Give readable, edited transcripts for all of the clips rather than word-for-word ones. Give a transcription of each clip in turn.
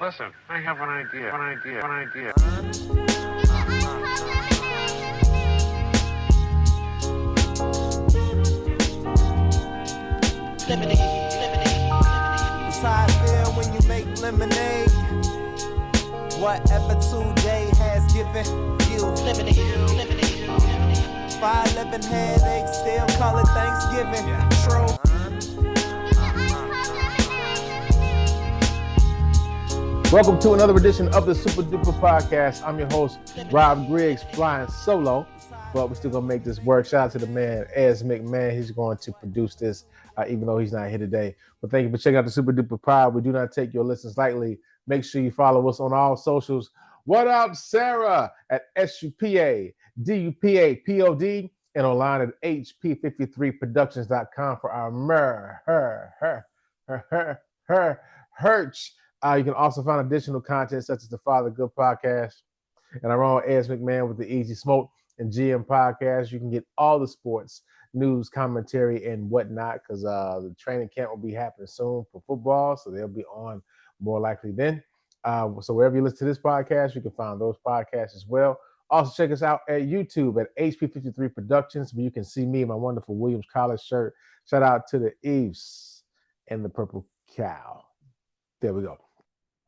Listen, I have an idea. It's how I feel when you make lemonade. Whatever today has given you. 511 headaches, still call it Thanksgiving. True. Welcome to another edition of the Super Dupa podcast. I'm your host, Rob Griggs, flying solo, but we're still going to make this work. Shout out to the man, McMahon. He's going to produce this, even though he's not here today. But thank you for checking out the Super Dupa pod. We do not take your listens lightly. Make sure you follow us on all socials. What up, Sarah? At SUPA, DUPA, POD, and online at HP53productions.com for our herch. You can also find additional content such as the Father Good podcast and our own Ez McMahon with the Easy Smoke and GM podcast. You can get all the sports news, commentary, and whatnot because the training camp will be happening soon for football, so they'll be on more likely then. So wherever you listen to this podcast, you can find those podcasts as well. Also, check us out at YouTube at HP53 Productions, where you can see me in my wonderful Williams College shirt. Shout out to the Eves and the Purple Cow. There we go.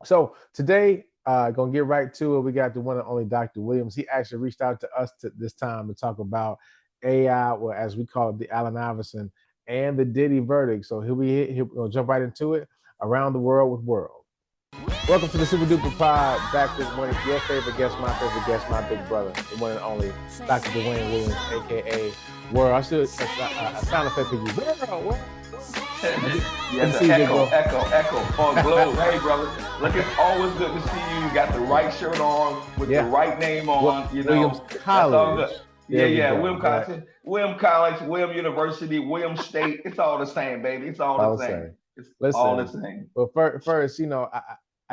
So today, gonna get right to it. We got the one and only Dr. Williams. He actually reached out to us this time to talk about AI, or as we call it, the Allen Iverson and the Diddy Verdict. So we'll jump right into it. Around the World with World. Welcome to the Super Duper Pod. Back with one of your favorite guests, my favorite guest, my big brother, the one and only Dr. Dwayne Williams, aka World. I should sound effect for you. World. Yes, echo. On globe. Hey, brother. Look, it's always good to see you. You got the right shirt on with the right name on. Williams College. Williams College, Williams University, Williams State. It's all the same, baby. It's all the same. It's all the same. Well, first, we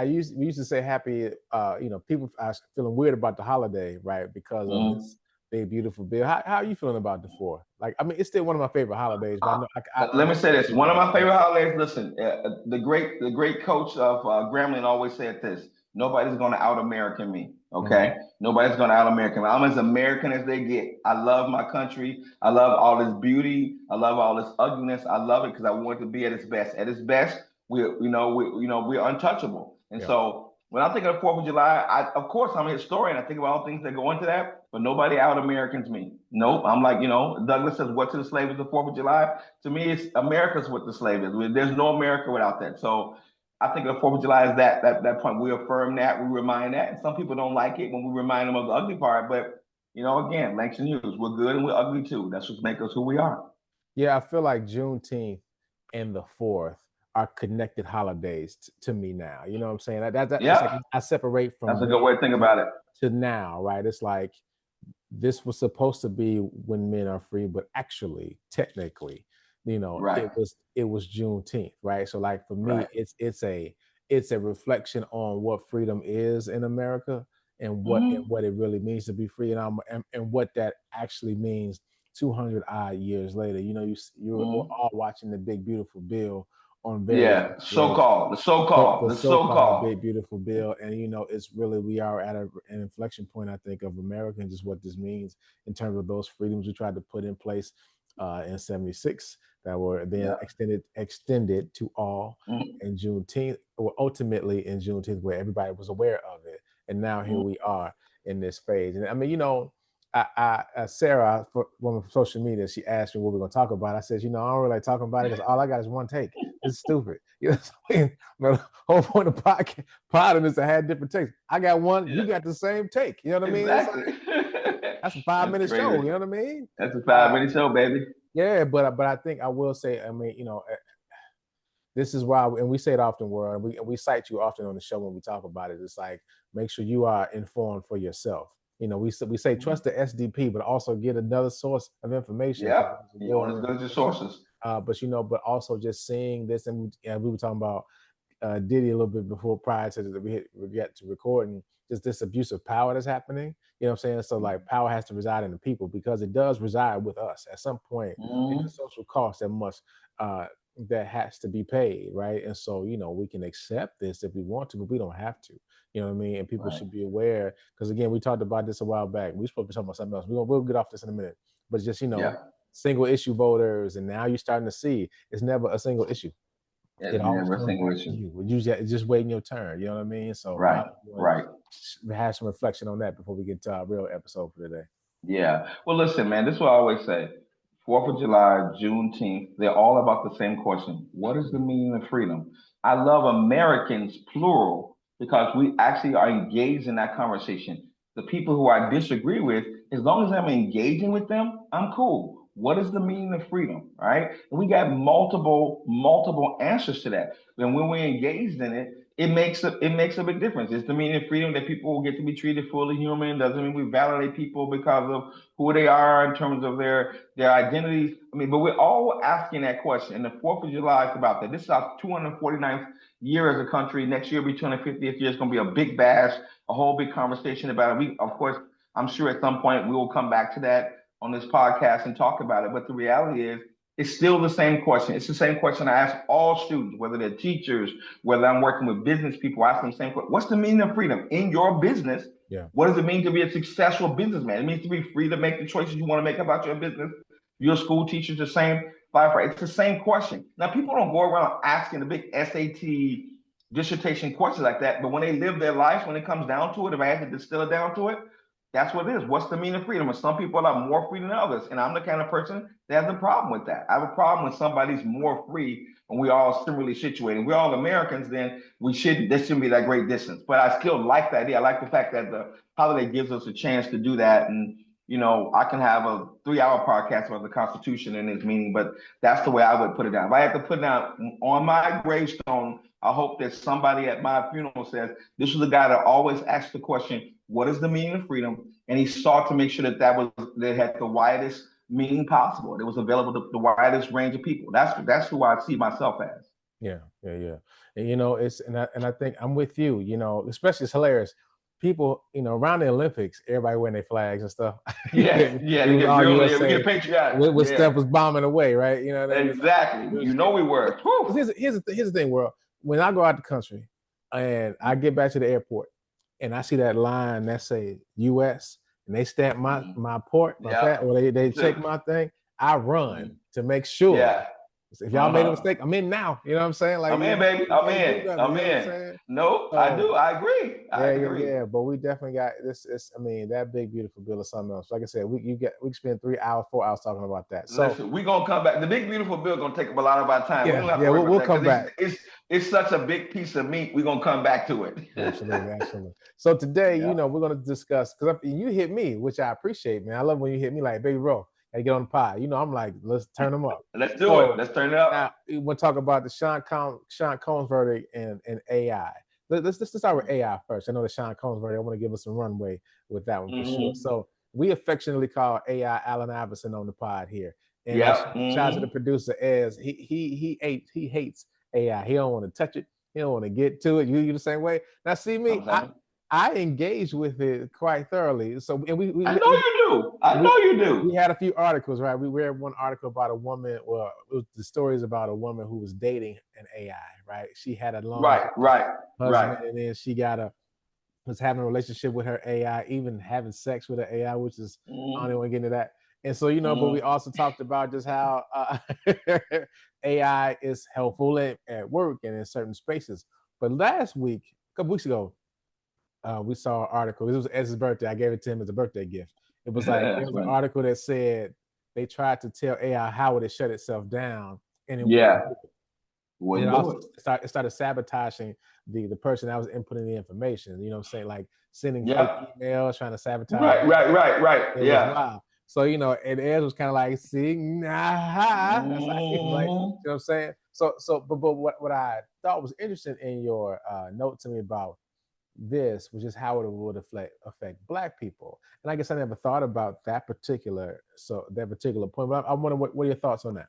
used to say happy. People are feeling weird about the holiday, right? Because of this big, beautiful bill. How are you feeling about the 4th? It's still one of my favorite holidays. But let me say this: one of my favorite holidays. Listen, the great coach of Gremlin always said this: nobody's going to out-American me. Okay, nobody's going to out-American me. I'm as American as they get. I love my country. I love all this beauty. I love all this ugliness. I love it because I want it to be at its best. At its best, we're untouchable. And so when I think of the 4th of July, of course, I'm a historian. I think about all things that go into that, but nobody out-Americans me. Nope. I'm like, Douglas says, what to the slave is the 4th of July? To me, it's America's what the slave is. There's no America without that. So I think the 4th of July is that point. We affirm that, we remind that. And some people don't like it when we remind them of the ugly part. But, again, Lanks and Hughes, we're good and we're ugly too. That's what makes us who we are. Yeah, I feel like Juneteenth and the 4th are connected holidays to me now. You know what I'm saying? That's like I separate from. That's a good way to think about it. To now, right? It's like this was supposed to be when men are free, but actually, technically, right. it was Juneteenth, right? So, like for me, it's a reflection on what freedom is in America and what it really means to be free, and what that actually means 200 odd years later. You're all watching the big beautiful bill. The so-called big beautiful bill, and it's really, we are at an inflection point, I think, of America and just what this means in terms of those freedoms we tried to put in place in '76 that were then extended to all in Juneteenth, or ultimately in Juneteenth, where everybody was aware of it, and now here we are in this phase. And I mean, Sarah from social media, she asked me what we're going to talk about. I said, I don't really like talking about it because all I got is one take. It's stupid. The whole point of pod is to have different takes. I got one, you got the same take. You know what I mean? Exactly. That's a 5-minute show. You know what I mean? That's a 5-minute show, baby. Yeah, but I think I will say, this is why, and we say it often, World, and we cite you often on the show when we talk about it. It's like, make sure you are informed for yourself. We say trust the SDP, but also get another source of information. Yeah, as good as your sources. But also just seeing this, and we were talking about Diddy a little bit prior to we get to recording, just this abuse of power that's happening. You know what I'm saying? So like power has to reside in the people because it does reside with us at some point. It's a social cost that must that has to be paid, right? And so, we can accept this if we want to, but we don't have to. You know what I mean? And people Right. should be aware, because again, we talked about this a while back. We're supposed to be talking about something else. We'll get off this in a minute. But just, Yeah. single issue voters, and now you're starting to see it's never a single issue. It's It always never a comes single back to issue. you. It's just waiting your turn. You know what I mean? So Right. Right. have some reflection on that before we get to our real episode for today. Yeah. Well, listen, man, this is what I always say. 4th of July, Juneteenth, they're all about the same question. What is the meaning of freedom? I love Americans, plural, because we actually are engaged in that conversation. The people who I disagree with, as long as I'm engaging with them, I'm cool. What is the meaning of freedom? Right? And we got multiple answers to that. And when we're engaged in it, it makes a big difference. It's the meaning of freedom that people will get to be treated fully human. Doesn't mean we validate people because of who they are in terms of their identities. I mean, but we're all asking that question. And the 4th of July is about that. This is our 249th year as a country. Next year will be 250th year. It's going to be a big bash, a whole big conversation about it. We, of course, I'm sure at some point we will come back to that on this podcast and talk about it. But the reality is, it's still the same question. It's the same question I ask all students, whether they're teachers, whether I'm working with business people. I ask them the same question. What's the meaning of freedom in your business? Yeah. What does it mean to be a successful businessman? It means to be free to make the choices you want to make about your business. Your school teacher's the same. It's the same question. Now, people don't go around asking the big SAT dissertation questions like that, but when they live their lives, when it comes down to it, if I had to distill it down to it, that's what it is. What's the meaning of freedom? And some people are more free than others. And I'm the kind of person that has a problem with that. I have a problem when somebody's more free and we all similarly situated. We're all Americans, then there shouldn't be that great distance. But I still like the idea. I like the fact that the holiday gives us a chance to do that. And, I can have a 3-hour podcast about the Constitution and its meaning, but that's the way I would put it down. If I had to put it down on my gravestone, I hope that somebody at my funeral says, this was the guy that always asked the question, what is the meaning of freedom? And he sought to make sure that that had the widest meaning possible. It was available to the widest range of people. That's who I see myself as. Yeah. And I think I'm with you. Especially it's hilarious. People, around the Olympics, everybody wearing their flags and stuff. Yeah. We get patriotic. With stuff was bombing away, right? You know what I mean? Exactly. We were. Here's the thing, world. When I go out the country and I get back to the airport and I see that line that say U.S. and they stamp my port, or they check my thing, I run to make sure. Yeah. If y'all made a mistake, I'm in now. You know what I'm saying? Like I'm in, baby. I'm in. No, I do. I agree. I agree. Yeah. But we definitely got this. That big beautiful bill is something else. Like I said, we can spend 3 hours, 4 hours talking about that. So listen, we're gonna come back. The big beautiful bill gonna take up a lot of our time. We'll come back. It's such a big piece of meat. We're gonna come back to it. Absolutely. So today, we're gonna discuss, because you hit me, which I appreciate, man. I love when you hit me like, baby bro, gotta get on the pod. I'm like, let's turn them up. Let's do it. Let's turn it up. Now we'll talk about the Sean Combs verdict and AI. Let's start with AI first. I know the Sean Combs verdict, I want to give us some runway with that one for sure. So we affectionately call AI Allen Iverson on the pod here. And shout out to the producer, as he hates AI. He don't want to touch it. He don't want to get to it. You the same way. Now see me, I engage with it quite thoroughly. So, and we I know you do. We had a few articles, right? We read one article about a woman. Well, it was the stories about a woman who was dating an AI, right? She had a long husband, and then she was having a relationship with her AI, even having sex with her AI, which is I don't even want to get into that. And so, but we also talked about just how AI is helpful at work and in certain spaces. But last week, a couple weeks ago, we saw an article. It was Ez's birthday. I gave it to him as a birthday gift. It was like it was an article that said they tried to tell AI how would it shut itself down, and it also started sabotaging the person that was inputting the information. You know what I'm saying? Like sending fake emails, trying to sabotage. Right. It was wild. So, and Ez was kind of like, see, that's like, you know what I'm saying? So, but what I thought was interesting in your note to me about this was just how it would affect Black people. And I guess I never thought about that particular point. But I wonder what are your thoughts on that?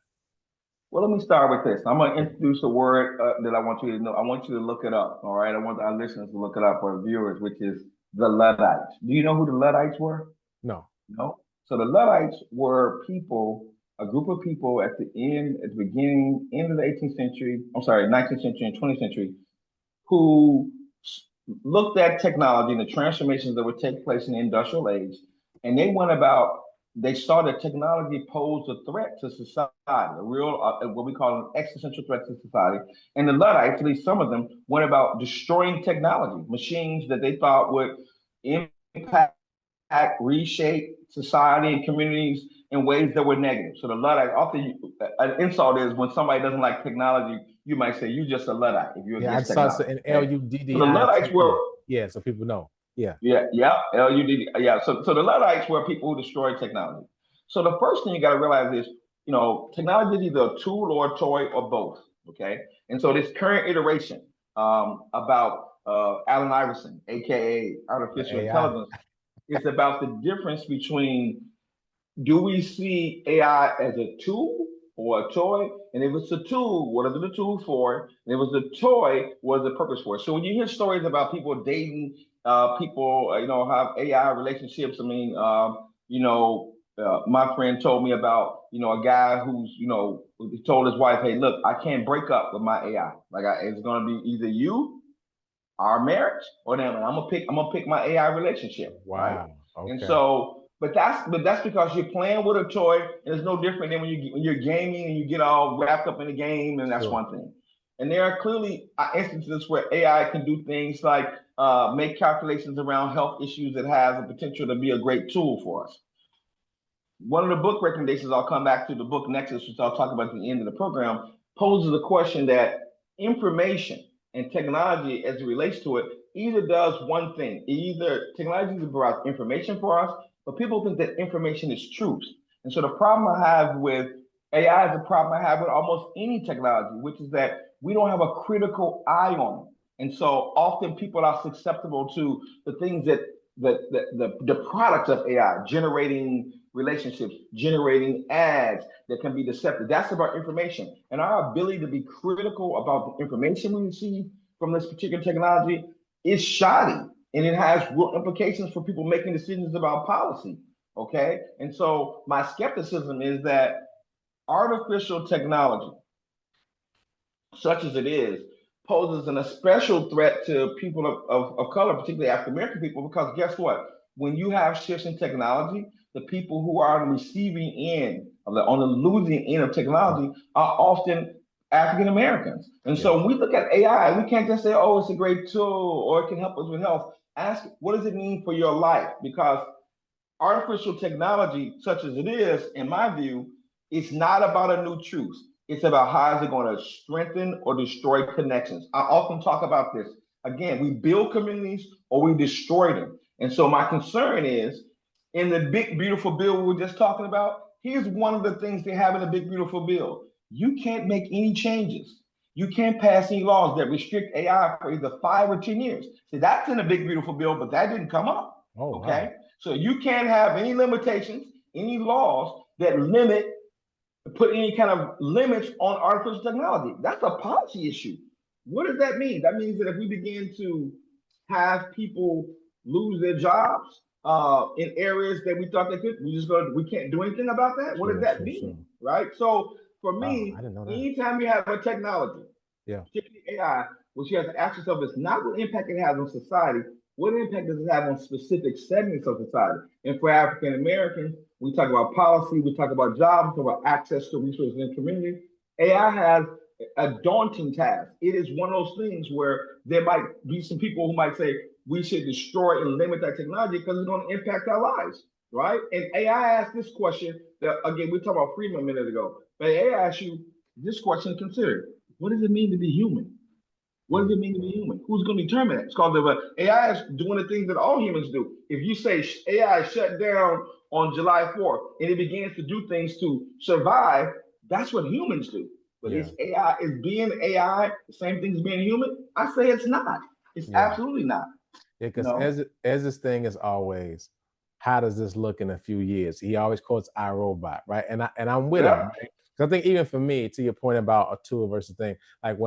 Well, let me start with this. I'm going to introduce a word that I want you to know. I want you to look it up. All right. I want our listeners to look it up, or viewers, which is the Luddites. Do you know who the Luddites were? No. So the Luddites were people a group of people at the beginning, end of the 18th century, I'm sorry, 19th century and 20th century, who looked at technology and the transformations that would take place in the industrial age, and they saw that technology posed a threat to society, a real, what we call an existential threat to society. And the Luddites, at least some of them, went about destroying technology, machines that they thought would impact, reshape society and communities in ways that were negative. So the Luddite, often an insult is when somebody doesn't like technology, you might say you're just a Luddite if you're against technology. An Luddite. So the Luddites were so people know. Yeah. Ludd. Yeah. So the Luddites were people who destroyed technology. So the first thing you got to realize is, technology is either a tool or a toy or both. Okay. And so this current iteration about Allen Iverson, aka artificial intelligence, is about the difference between, do we see AI as a tool or a toy? And if it's a tool, what is it a tool for? And if it's a toy, what is the purpose for? So when you hear stories about people dating, people, have AI relationships. I mean, my friend told me about, a guy who's, told his wife, hey, look, I can't break up with my AI. It's going to be either you, our marriage, or them. And I'm gonna pick my AI relationship. Wow. Right? Okay. And so, but that's because you're playing with a toy, and it's no different than when you're gaming and you get all wrapped up in the game, and that's one thing. And there are clearly instances where AI can do things like make calculations around health issues that has the potential to be a great tool for us. One of the book recommendations, I'll come back to the book Nexus, which I'll talk about at the end of the program, poses the question that information and technology, as it relates to it, either does one thing. Either technology is about information for us, but people think that information is truth. And so the problem I have with AI is the problem I have with almost any technology, which is that we don't have a critical eye on it. And so often people are susceptible to the things that the products of AI, generating relationships, generating ads that can be deceptive. That's about information. And our ability to be critical about the information we receive from this particular technology is shoddy. And it has real implications for people making decisions about policy. Okay. And so my skepticism is that artificial technology, such as it is, poses an especial threat to people of color, particularly African American people, because guess what? When you have shifts in technology, the people who are on the receiving end, on the losing end of technology, are often African Americans. And so when we look at AI, we can't just say, oh, it's a great tool or it can help us with health. Ask, what does it mean for your life? Because artificial technology, such as it is, in my view, it's not about a new truth. It's about how is it going to strengthen or destroy connections. I often talk about this. Again, we build communities or we destroy them. And so my concern is, in the big, beautiful bill we were just talking about, here's one of the things they have in the big, beautiful bill. You can't make any changes. You can't pass any laws that restrict AI for either 5 or 10 years. See, that's in the big, beautiful bill, but that didn't come up. Oh, okay. Wow. So you can't have any limitations, any laws that put any kind of limits on artificial technology. That's a policy issue. What does that mean? That means that if we begin to have people lose their jobs in areas that we thought they could, we can't do anything about that. What does that mean? Right? So for me, anytime you have a technology, particularly AI, which you have to ask yourself, is not what impact it has on society, what impact does it have on specific segments of society? And for African Americans, we talk about policy, we talk about jobs, we talk about access to resources in the community. AI has a daunting task. It is one of those things where there might be some people who might say we should destroy and limit that technology because it's going to impact our lives, right? And AI asks this question that, again, we talked about freedom a minute ago, but AI asks you this question to consider. What does it mean to be human? What does it mean to be human? Who's going to determine that? It's called AI is doing the things that all humans do. If you say AI shut down on July 4th and it begins to do things to survive, that's what humans do. But is being AI the same thing as being human? I say it's not. It's absolutely not. Yeah, because as this thing is always, how does this look in a few years? He always quotes iRobot, right? And I'm with him. Right? I think even for me, to your point about a tool versus thing, like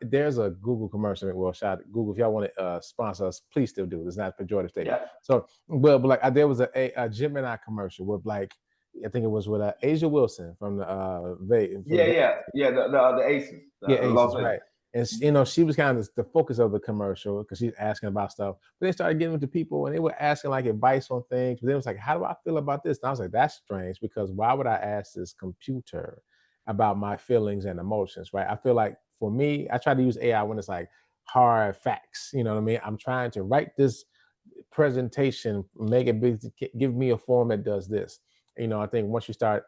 there's a Google commercial, well, shout out Google, if y'all want to sponsor us, please still do. It's not a pejorative statement. So, but like there was a Gemini commercial with like, I think it was with Asia Wilson from the The Aces, yeah, the Aces, Los Angeles. right. And you know, she was kind of the focus of the commercial because she's asking about stuff. But they started getting into people and they were asking like advice on things. But then it was like, how do I feel about this? And I was like, that's strange because why would I ask this computer about my feelings and emotions, right? I feel like for me, I try to use AI when it's like hard facts. You know what I mean? I'm trying to write this presentation, make it big, give me a form that does this. You know, I think once you start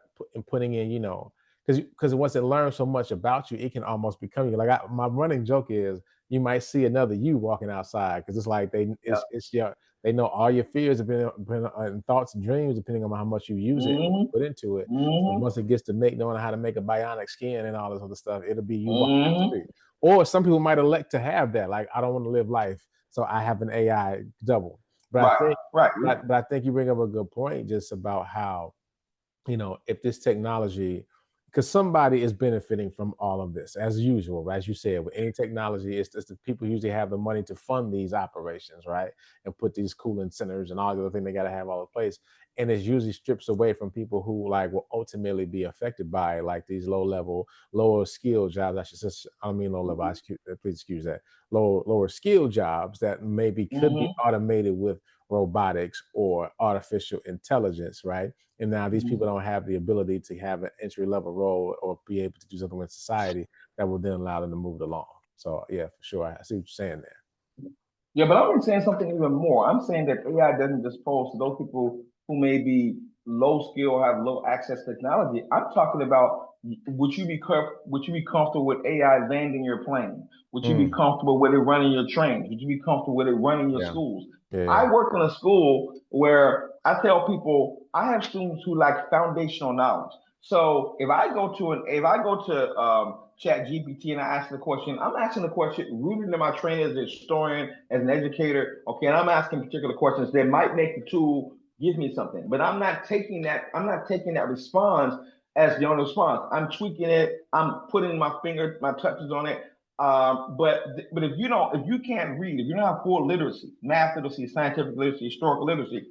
putting in, you know, because once it learns so much about you, it can almost become you. Like my running joke is, you might see another you walking outside because it's like it's your they know all your fears depending on thoughts and dreams depending on how much you use it and what you put into it. So once it gets to knowing how to make a bionic skin and all this other stuff, it'll be you walking down the street. Or some people might elect to have that. Like, I don't want to live life, so I have an AI double. But I think you bring up a good point just about how, you know, if this technology, because somebody is benefiting from all of this, as usual, right? As you said, with any technology, it's the people usually have the money to fund these operations, right? And put these cooling centers and all the other thing they got to have all in place. And it usually strips away from people who like will ultimately be affected by like these lower skill jobs. I don't mean low level. Please excuse that. Lower skill jobs that maybe could be automated with robotics or artificial intelligence, right? And now these people don't have the ability to have an entry level role or be able to do something in society that will then allow them to move it along. So yeah, for sure. I see what you're saying there. Yeah, but I'm saying something even more. I'm saying that AI doesn't just pose to those people who may be low skill, have low access technology. I'm talking about would you be comfortable with AI landing your plane? Would you be comfortable with it running your trains? Would you be comfortable with it running your schools? I work in a school where I tell people I have students who lack foundational knowledge. So if I go to Chat GPT and I ask the question, I'm asking the question rooted in my training as a historian, as an educator. Okay, and I'm asking particular questions that might make the tool give me something. But I'm not taking that response as the only response. I'm tweaking it, I'm putting my touches on it. But if you can't read, if you don't have full literacy, math literacy, scientific literacy, historical literacy,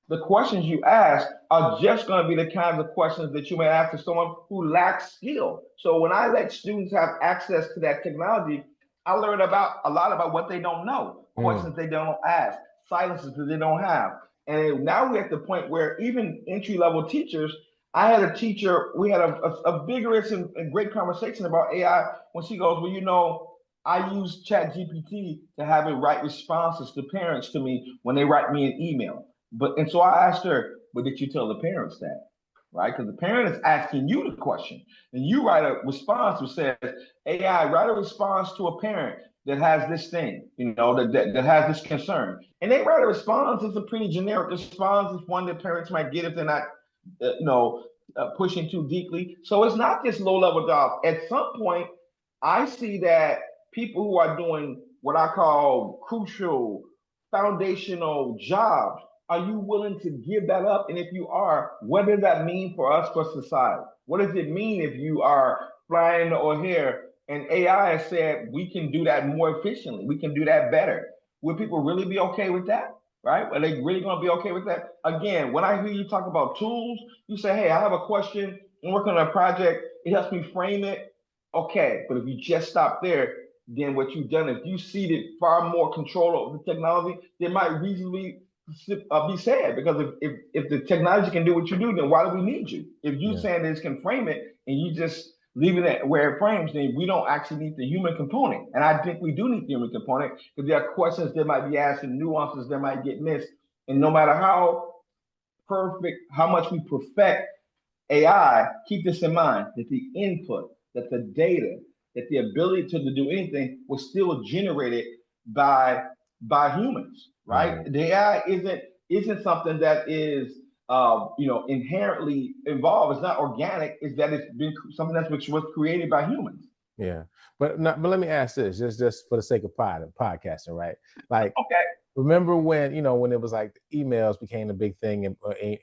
the questions you ask are just going to be the kinds of questions that you may ask to someone who lacks skill. So when I let students have access to that technology, I learn about a lot about what they don't know, questions they don't ask, silences that they don't have. And now we're at the point where even entry-level teachers, I had a teacher, we had a vigorous and great conversation about AI when she goes, well, you know, I use Chat GPT to have it write responses to parents to me when they write me an email. And so I asked her, but did you tell the parents that? Right? Because the parent is asking you the question. And you write a response that says, AI, write a response to a parent that has this thing, you know, that has this concern. And they write a response. It's a pretty generic response. It's one that parents might get if they're not, pushing too deeply. So it's not just low-level jobs. At some point, I see that people who are doing what I call crucial, foundational jobs, are you willing to give that up? And if you are, what does that mean for us, for society? What does it mean if you are flying the O'Hare and AI has said we can do that more efficiently, we can do that better? Would people really be okay with that? Right? Are they really going to be okay with that? Again, when I hear you talk about tools, you say, hey, I have a question, I'm working on a project, it helps me frame it. Okay, but if you just stop there, then what you've done is you ceded far more control over the technology. There might reasonably be said, because if the technology can do what you do, then why do we need you? If you saying this can frame it and you just leaving it where it frames, then we don't actually need the human component. And I think we do need the human component because there are questions that might be asked and nuances that might get missed. And no matter how perfect, how much we perfect AI, keep this in mind that the input, that the data, that the ability to do anything was still generated by humans, right? The AI isn't something that is inherently involved. It's not organic. It's that it's been something that was created by humans. Yeah, but let me ask this, just for the sake of podcasting, right? Like, okay, remember when it was like emails became a big thing, and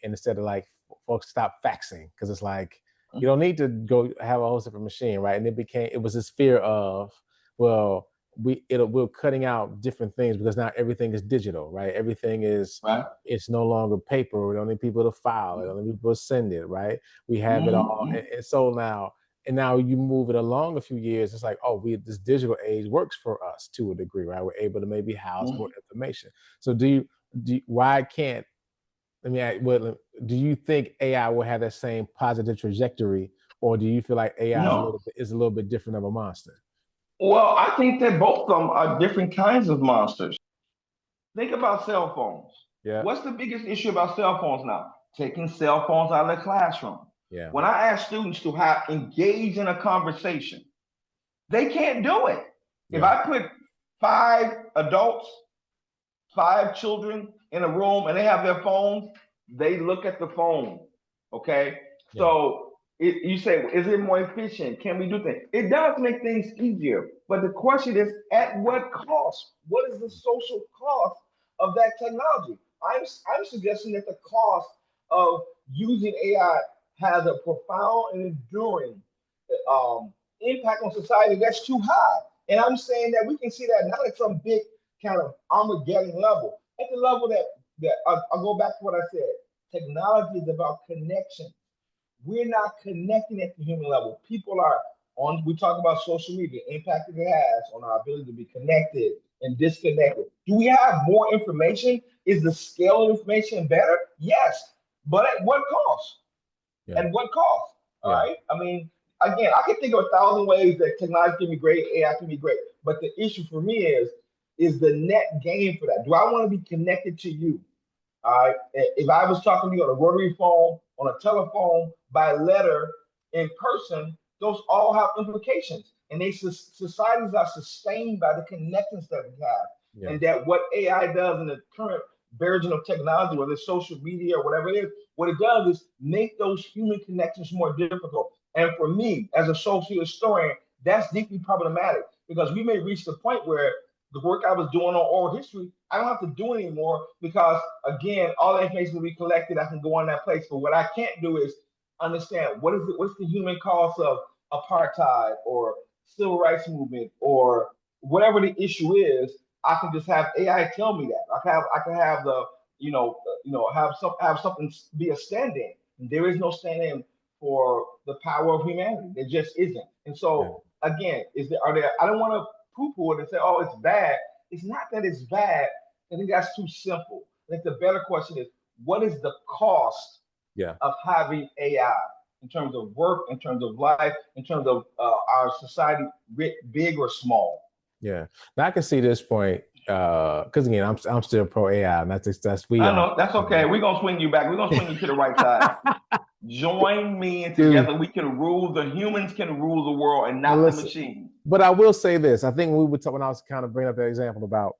instead of like folks stopped faxing because it's like you don't need to go have a whole separate machine, right? And it was this fear of, well, we're cutting out different things because now everything is digital, right? Everything is Right. it's no longer paper. We don't need people to file it. Don't need people to send it, right? We have it all, Mm-hmm. and so now you move it along a few years. It's like, oh, this digital age works for us to a degree, right? We're able to maybe house more information. So why can't let me ask, do you think AI will have that same positive trajectory, or do you feel like AI No. is a little bit different of a monster? Well, I think that both of them are different kinds of monsters. Think about cell phones. Yeah, What's the biggest issue about cell phones now? Taking cell phones out of the classroom. yeah, When I ask students to engage in a conversation, they can't do it. If yeah, I put 5 adults, 5 children in a room and they have their phones, they look at the phone. Okay. yeah, So you say, is it more efficient? Can we do things? It does make things easier. But the question is, at what cost? What is the social cost of that technology? I'm suggesting that the cost of using AI has a profound and enduring impact on society that's too high. And I'm saying that we can see that not at some big kind of Armageddon level, at the level that I'll go back to what I said. Technology is about connection. We're not connecting at the human level. People are on. We talk about social media, the impact it has on our ability to be connected and disconnected. Do we have more information? Is the scale of information better? Yes, but at what cost? yeah, And what cost? All yeah, right. I mean, again, I can think of 1,000 ways that technology can be great, AI can be great. But the issue for me is the net gain for that. Do I want to be connected to you? All right. If I was talking to you on a rotary phone, on a telephone, by letter, in person, those all have implications. And societies are sustained by the connections that we have. yeah, And that what AI does in the current version of technology, whether it's social media or whatever it is, what it does is make those human connections more difficult. And for me, as a social historian, that's deeply problematic because we may reach the point where the work I was doing on oral history, I don't have to do it anymore because, again, all the information will be collected. I can go on that place. But what I can't do is understand what's the human cost of apartheid or civil rights movement or whatever the issue is. I can just have AI tell me that. I can have the have something be a stand-in. There is no stand-in for the power of humanity. There just isn't. And yeah, so again, are there? I don't want to poo-poo it and say, oh, it's bad. It's not that it's bad. I think that's too simple. I think the better question is, what is the cost yeah. of having AI in terms of work, in terms of life, in terms of our society, big or small? Yeah. Now I can see this point because again, I'm still pro AI, and that's we I are. know that's okay. We're gonna swing you back. We're gonna swing you to the right side. Join me, and Dude, together we can rule. The humans can rule the world, and but not the listen, machine. but I will say this. I think when I was kind of bringing up that example about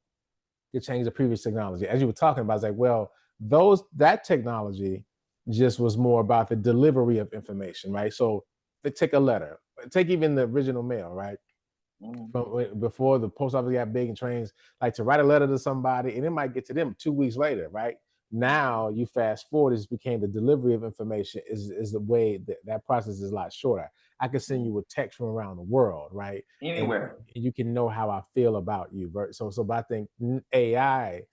it changed the previous technology, as you were talking about, it's like, well, that technology just was more about the delivery of information, right? So they take a letter, take even the original mail, right? Before the post office got big and trains, like to write a letter to somebody, and it might get to them 2 weeks later, right? Now you fast forward, it became the delivery of information is the way that process is a lot shorter. I can send you a text from around the world, right? And Anywhere, you can know how I feel about you. Right? But I think AI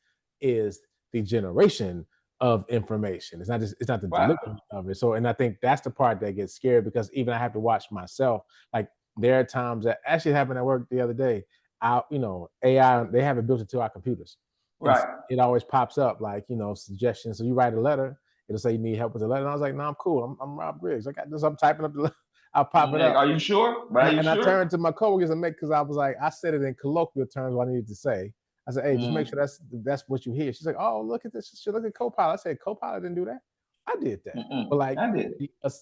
is the generation of information. It's not the right? delivery of it. So, and I think that's the part that gets scary because even I have to watch myself. Like there are times that actually happened at work the other day. AI, they have it built into our computers. And Right. it always pops up like, suggestions. So you write a letter, it'll say you need help with the letter. And I was like, no, I'm cool. I'm Rob Griggs. I got this. I'm typing up the letter. I'll pop it up. Are you sure? But are you And I sure? turned to my coworkers and because I was like, I said it in colloquial terms what I needed to say. I said, hey, just make sure that's what you hear. She's like, oh, look at this. She look at Copilot. I said, Copilot didn't do that. I did that. But like, I did.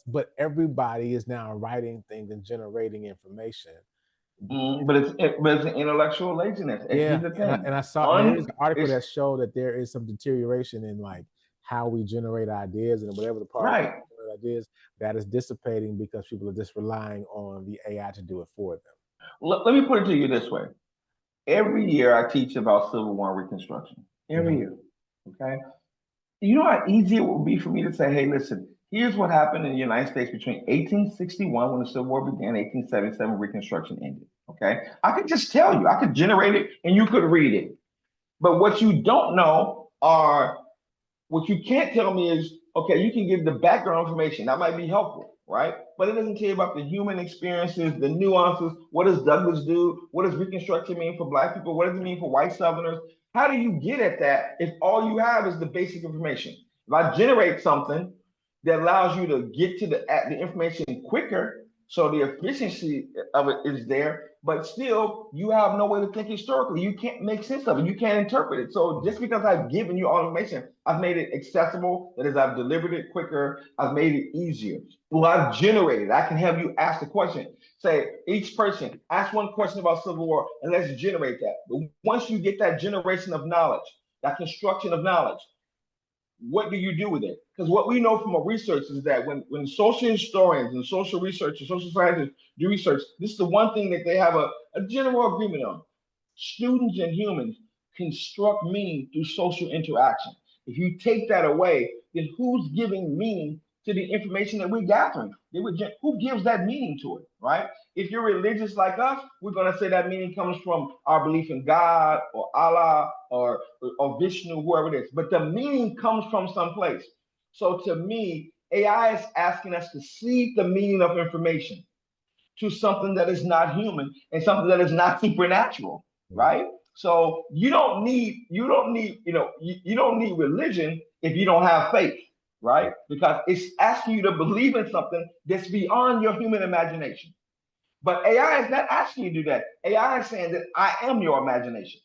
but everybody is now writing things and generating information. But it's an intellectual laziness. And Yeah, here's the thing. and I saw there is an article that showed that there is some deterioration in like how we generate ideas and whatever the part Right. of ideas that is dissipating because people are just relying on the AI to do it for them. Let me put it to you this way. Every year I teach about Civil War Reconstruction. Every year. Okay. You know how easy it would be for me to say, hey, listen, here's what happened in the United States between 1861, when the Civil War began, 1877, Reconstruction ended. Okay, I could just tell you, I could generate it and you could read it. But what you don't know are what you can't tell me is, okay, you can give the background information. That might be helpful, right? But it doesn't tell you about the human experiences, the nuances. What does Douglas do? What does Reconstruction mean for Black people? What does it mean for white Southerners? How do you get at that if all you have is the basic information? If I generate something that allows you to get to the information quicker, so the efficiency of it is there, but still you have no way to think historically. You can't make sense of it. You can't interpret it. So just because I've given you all information, I've made it accessible. That is, I've delivered it quicker. I've made it easier. Well, I've generated. I can have you ask the question. Say each person ask one question about Civil War, and let's generate that. But once you get that generation of knowledge, that construction of knowledge, what do you do with it? Because what we know from our research is that when social historians and social researchers, social scientists do research, this is the one thing that they have a general agreement on. Students and humans construct meaning through social interaction. If you take that away, then who's giving meaning to the information that we're gathering? Who gives that meaning to it, right? If you're religious like us, we're going to say that meaning comes from our belief in God or Allah or Vishnu, whoever it is. But the meaning comes from someplace. So to me, AI is asking us to see the meaning of information to something that is not human and something that is not supernatural, right? So you don't need religion if you don't have faith, right? Because it's asking you to believe in something that's beyond your human imagination. But AI is not asking you to do that. AI is saying that I am your imagination.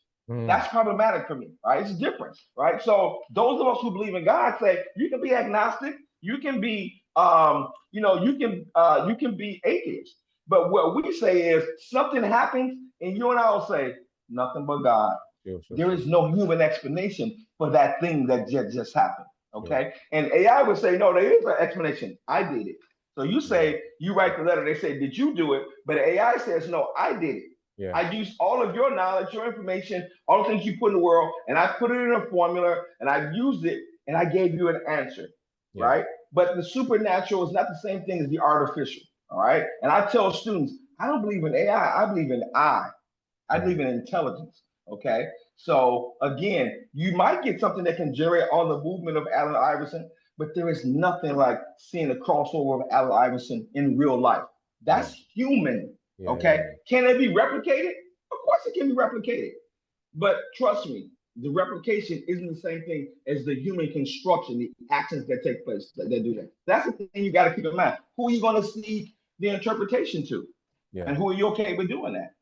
That's problematic for me, right? It's different, right? So those of us who believe in God say you can be agnostic, you can be, you can be atheist. But what we say is something happens, and you and I will say nothing but God. There is no human explanation for that thing that just happened. Okay, and AI would say no, there is an explanation. I did it. So you say you write the letter. They say, did you do it? But AI says, no, I did it. Yeah. I used all of your knowledge, your information, all the things you put in the world, and I put it in a formula, and I used it, and I gave you an answer, right? But the supernatural is not the same thing as the artificial, all right? And I tell students, I don't believe in AI. I believe in I believe in intelligence, okay? So again, you might get something that can generate all the movement of Allen Iverson, but there is nothing like seeing a crossover of Allen Iverson in real life. That's human, okay? Can it be replicated? Of course it can be replicated. But trust me, the replication isn't the same thing as the human construction, the actions that take place that do that. That's the thing you got to keep in mind. Who are you going to seek the interpretation to? And who are you okay with doing that?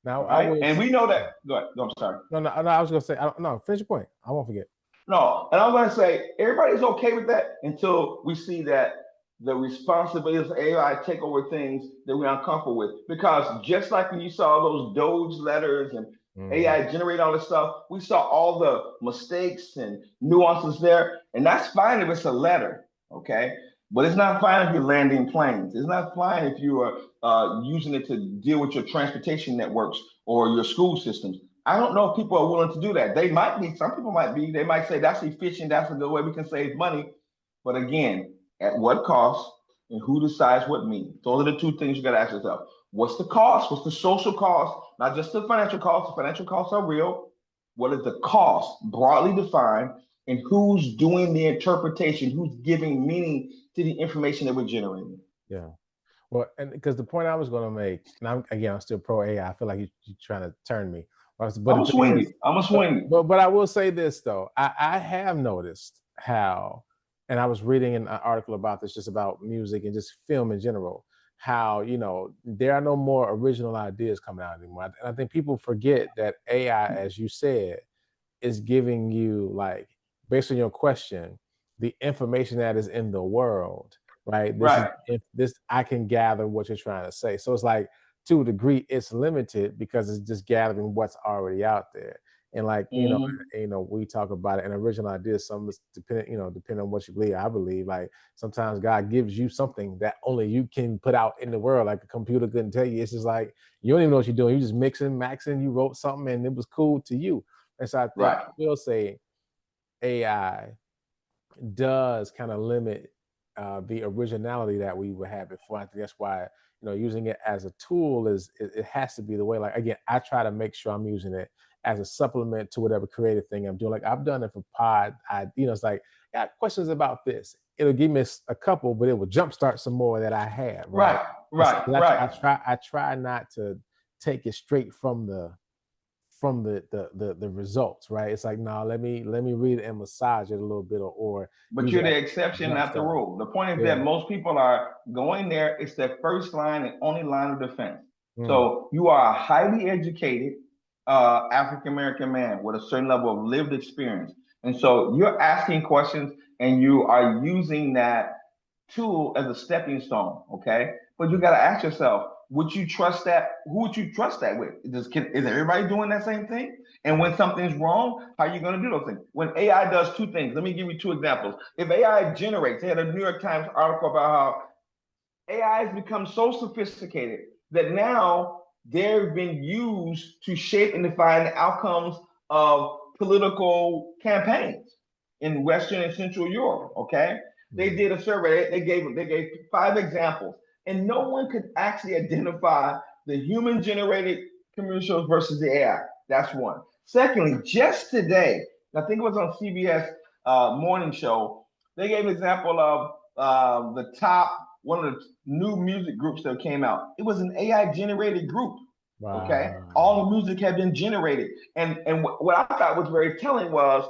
Now, right? And we know that. Go ahead. No, I'm sorry. No, I was going to say, no, finish your point. I won't forget. No, and I'm going to say everybody's okay with that until we see that the responsibilities of AI take over things that we're uncomfortable with. Because just like when you saw those Doge letters and AI generate all this stuff, we saw all the mistakes and nuances there. And that's fine if it's a letter, okay? But it's not fine if you're landing planes. It's not fine if you are using it to deal with your transportation networks or your school systems. I don't know if people are willing to do that. They might be. Some people might be. They might say that's efficient. That's a good way we can save money. But again, at what cost and who decides what means? Those are the two things you got to ask yourself. What's the cost? What's the social cost? Not just the financial costs. The financial costs are real. What is the cost broadly defined? And who's doing the interpretation? Who's giving meaning to the information that we're generating? Yeah. Well, and because the point I was going to make, and I'm still pro AI. I feel like you're trying to turn me. But I'm a swing. But I will say this though, I have noticed how, and I was reading an article about this, just about music and just film in general, how there are no more original ideas coming out anymore. And I think people forget that AI, as you said, is giving you, like, based on your question, the information that is in the world, right? This I can gather what you're trying to say. So it's like, to a degree, it's limited because it's just gathering what's already out there. And like, we talk about it, an original idea, some depending on what you believe. I believe like sometimes God gives you something that only you can put out in the world, like a computer couldn't tell you. It's just like, you don't even know what you're doing. You just mixing, maxing, you wrote something and it was cool to you. And so I think I will say AI does kind of limit the originality that we would have before. I think that's why, using it as a tool it has to be the way. Like, again, I try to make sure I'm using it as a supplement to whatever creative thing I'm doing. Like, I've done it for pod. It's like, I got questions about this. It'll give me a couple, but it will jumpstart some more that I have. Right. I try not to take it straight from the results, right? It's like, no, let me read it and massage it a little bit, or but you're the exception, not the rule. The point is that most people are going there. It's their first line and only line of defense. So you are a highly educated African American man with a certain level of lived experience, and so you're asking questions and you are using that tool as a stepping stone. Okay, but you got to ask yourself, would you trust that? Who would you trust that with? Is everybody doing that same thing? And when something's wrong, how are you going to do those things? When AI does two things, let me give you two examples. If AI generates, they had a New York Times article about how AI has become so sophisticated that now they've been used to shape and define the outcomes of political campaigns in Western and Central Europe. Okay, they did a survey. They gave 5 examples. And no one could actually identify the human-generated commercials versus the AI. That's one. Secondly, just today, I think it was on CBS morning show, they gave an example of the top, one of the new music groups that came out. It was an AI-generated group. Wow. Okay, all the music had been generated. And what I thought was very telling was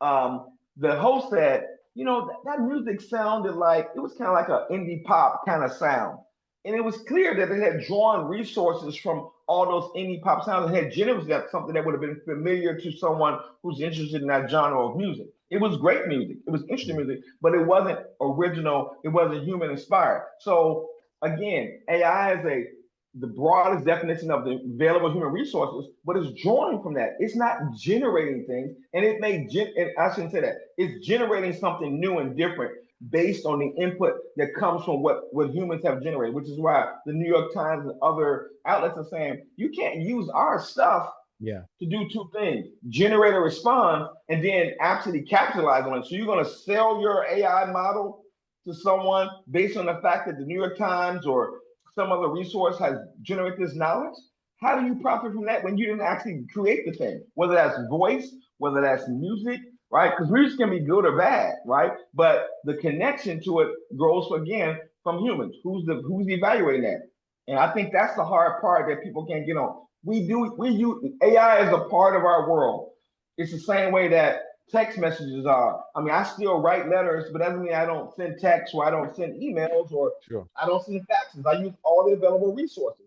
the host said, that music sounded like, it was kind of like an indie pop kind of sound. And it was clear that it had drawn resources from all those indie pop sounds and had generated something that would have been familiar to someone who's interested in that genre of music. It was great music. It was interesting music, but it wasn't original. It wasn't human inspired. So again, AI is the broadest definition of the available human resources, but it's drawing from that. It's not generating things, and and I shouldn't say that. It's generating something new and different based on the input that comes from what humans have generated, which is why the New York Times and other outlets are saying you can't use our stuff to do two things: generate a response and then actually capitalize on it. So you're going to sell your AI model to someone based on the fact that the New York Times or some other resource has generated this knowledge? How do you profit from that when you didn't actually create the thing? Whether that's voice, whether that's music, right? Because music can be good or bad, right? But the connection to it grows again from humans. Who's evaluating that? And I think that's the hard part that people can't get on. We use AI as a part of our world. It's the same way that text messages are. I mean, I still write letters, but that doesn't mean I don't send texts or I don't send emails or I don't send faxes. I use all the available resources.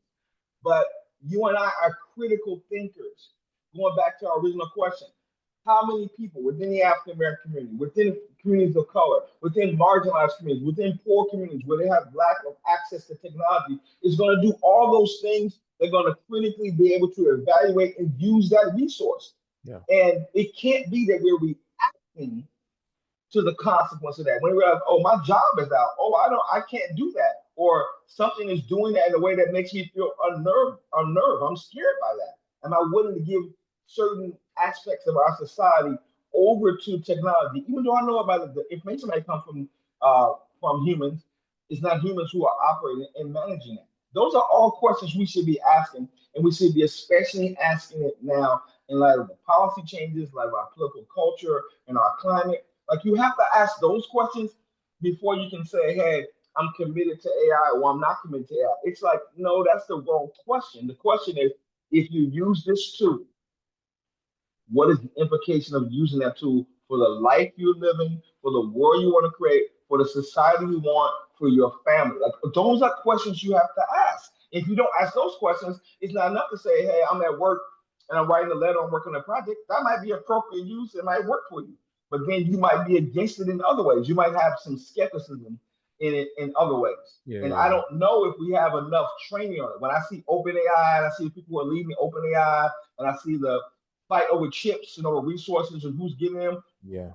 But you and I are critical thinkers. Going back to our original question, how many people within the African American community, within communities of color, within marginalized communities, within poor communities where they have lack of access to technology is going to do all those things? They're going to critically be able to evaluate and use that resource. Yeah. And it can't be that we're reacting to the consequence of that. When we realize, oh, my job is out. Oh, I can't do that. Or something is doing that in a way that makes me feel unnerved. I'm scared by that. Am I willing to give certain aspects of our society over to technology? Even though I know about the information that comes from humans, it's not humans who are operating and managing it. Those are all questions we should be asking, and we should be especially asking it now in light of the policy changes, like our political culture and our climate. Like, you have to ask those questions before you can say, hey, I'm committed to AI or I'm not committed to AI. It's like, no, that's the wrong question. The question is, if you use this tool, what is the implication of using that tool for the life you're living, for the world you want to create, for the society you want, for your family? Like, those are questions you have to ask. If you don't ask those questions, it's not enough to say, hey, I'm at work and I'm writing a letter, I'm working on a project. That might be appropriate use, it might work for you. But then you might be against it in other ways. You might have some skepticism in it in other ways. I don't know if we have enough training on it. When I see OpenAI and I see people who are leaving OpenAI and I see the fight over chips and over resources and who's getting them,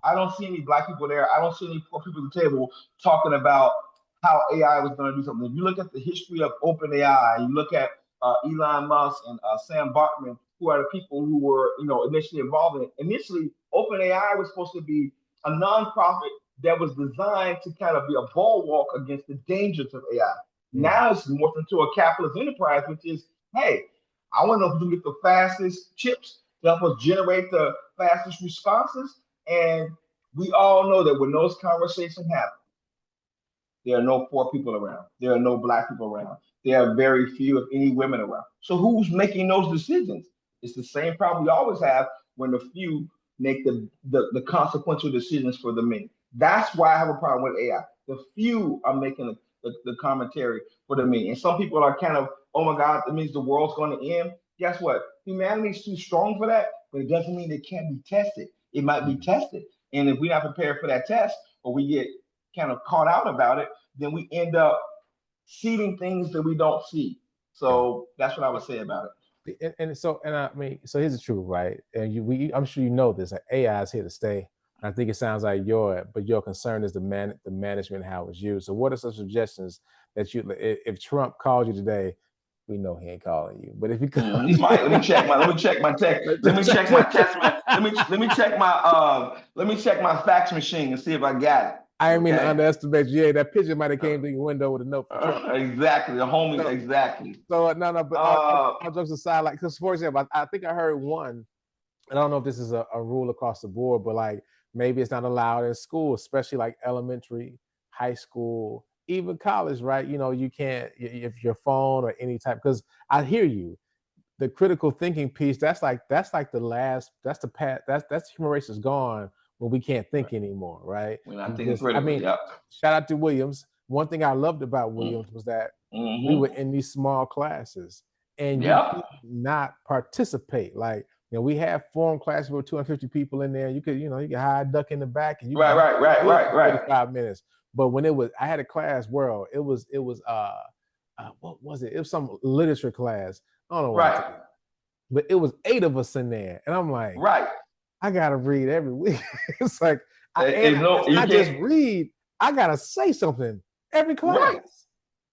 I don't see any Black people there. I don't see any poor people at the table talking about how AI was going to do something. If you look at the history of OpenAI, you look at Elon Musk and Sam Bankman, who are the people who were, initially involved in it. Initially, OpenAI was supposed to be a nonprofit that was designed to kind of be a bulwark against the dangers of AI. Now it's morphed into a capitalist enterprise, which is, hey, I want to know if we can get the fastest chips to help us generate the fastest responses. And we all know that when those conversations happen, there are no poor people around. There are no black people around. There are very few, if any, women around. So who's making those decisions? It's the same problem we always have when the few make the consequential decisions for the many. That's why I have a problem with AI. The few are making the commentary for the many. And some people are kind of, oh my God, it means the world's going to end. Guess what? Humanity's too strong for that, but it doesn't mean it can't be tested. It might be tested. And if we're not prepared for that test, or we get kind of caught out about it, then we end up seeding things that we don't see. So that's what I would say about it. And I mean, so here's the truth, right? And I'm sure you know this. Like, AI is here to stay. I think it sounds like your concern is the management, how it's used. So what are some suggestions that if Trump called you today? We know he ain't calling you, but if he calls, he might. Let me check my text. Let me check my test. Let me check my fax machine and see if I got it. I didn't mean to underestimate you. Yeah, that picture might have came to your window with a note. Exactly, the homie. So, exactly. So no, but all jokes aside, like, because for example, I think I heard one. I don't know if this is a rule across the board, but like maybe it's not allowed in school, especially like elementary, high school, even college, right? You know, you can't if your phone or any type. Because I hear you, the critical thinking piece. That's like the last. That's the path. That's human race is gone when we can't think anymore, right? We're not thinking critically. Shout out to Williams. One thing I loved about Williams was that we were in these small classes and you could not participate. Like, you know, we have form classes with 250 people in there. You could hide, duck in the back, and you right. 45 minutes. But when I had a class, what was it? It was some literature class. I don't know what. But it was 8 of us in there, and I'm like, I gotta read every week. It's like I just read. I gotta say something every class.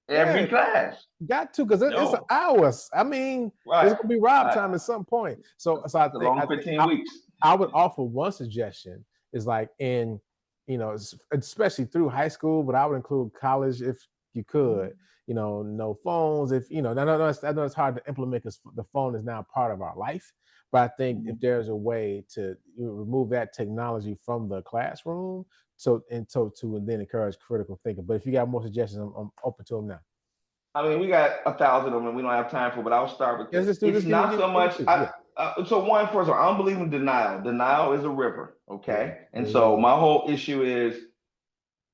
Every class. Got to, because it's hours. I mean, it's gonna be Rob time at some point. So I think long 15 weeks. I would offer one suggestion is like especially through high school, but I would include college if you could. No phones. If I know it's hard to implement because the phone is now part of our life. But I think if there's a way to remove that technology from the classroom, to then encourage critical thinking. But if you got more suggestions, I'm open to them now. I mean, we got 1,000 of them, and we don't have time for. But I'll start with this. It's not so much. So one, first of all, I don't believe in denial. Denial is a river, okay? And so my whole issue is,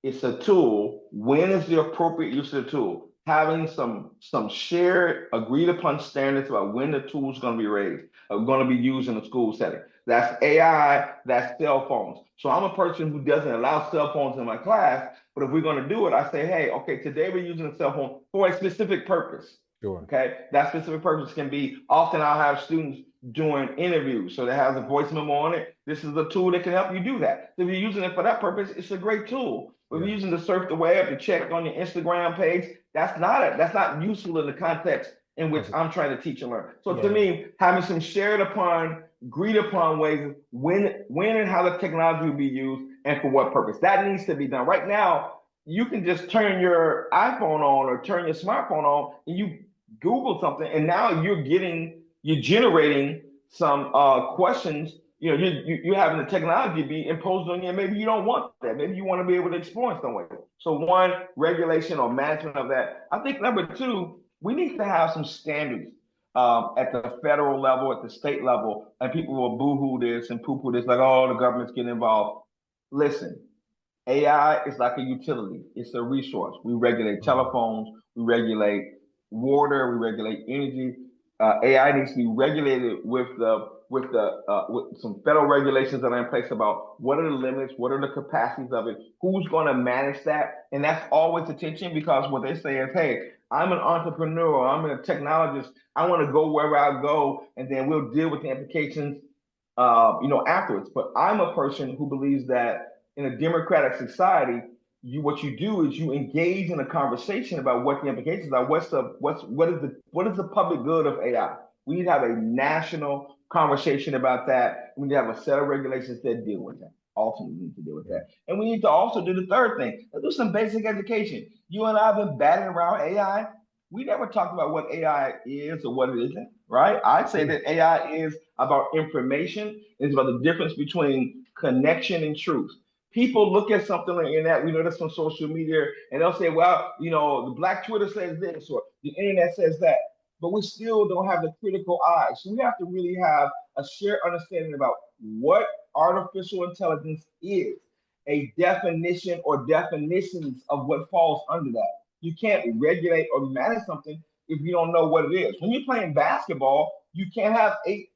it's a tool. When is the appropriate use of the tool? Having some shared, agreed upon standards about when the tool is going to be raised, going to be used in a school setting. That's AI, that's cell phones. So I'm a person who doesn't allow cell phones in my class, but if we're going to do it, I say, hey, okay, today we're using a cell phone for a specific purpose. Sure. Okay, that specific purpose can be, often I'll have students doing interviews, so they have a voice memo on it. This is a tool that can help you do that. So if you're using it for that purpose, it's a great tool. If you're using to surf the web, to check on your Instagram page, that's not useful in the context in which I'm trying to teach and learn. So to me, having some agreed upon ways when and how the technology will be used and for what purpose, that needs to be done. Right now, you can just turn your iPhone on or turn your smartphone on and you Google something, and now you're generating some questions. You're having the technology be imposed on you, and maybe you don't want that. Maybe you want to be able to explore in some way. So one, regulation or management of that. I think number two, we need to have some standards at the federal level, at the state level, and people will boo-hoo this and poo-poo this, like, oh, the government's getting involved. Listen, AI is like a utility. It's a resource. We regulate telephones, we regulate water, we regulate energy. AI needs to be regulated with some federal regulations that are in place about what are the limits, what are the capacities of it, who's going to manage that, and that's always attention, because what they say is, hey, I'm an entrepreneur, I'm a technologist, I want to go wherever I go, and then we'll deal with the implications, afterwards. But I'm a person who believes that in a democratic society, what you do is you engage in a conversation about what the implications are. What is the public good of AI? We need to have a national conversation about that. We need to have a set of regulations that deal with that. Ultimately, we need to deal with that. And we need to also do the third thing. Let's do some basic education. You and I have been batting around AI. We never talked about what AI is or what it isn't, right? I'd say that AI is about information. It's about the difference between connection and truth. People look at something on the internet, we know this on social media, and they'll say, well, the Black Twitter says this or the internet says that, but we still don't have the critical eye. So we have to really have a shared understanding about what artificial intelligence is, a definition or definitions of what falls under that. You can't regulate or manage something if you don't know what it is. When you're playing basketball, you can't have eight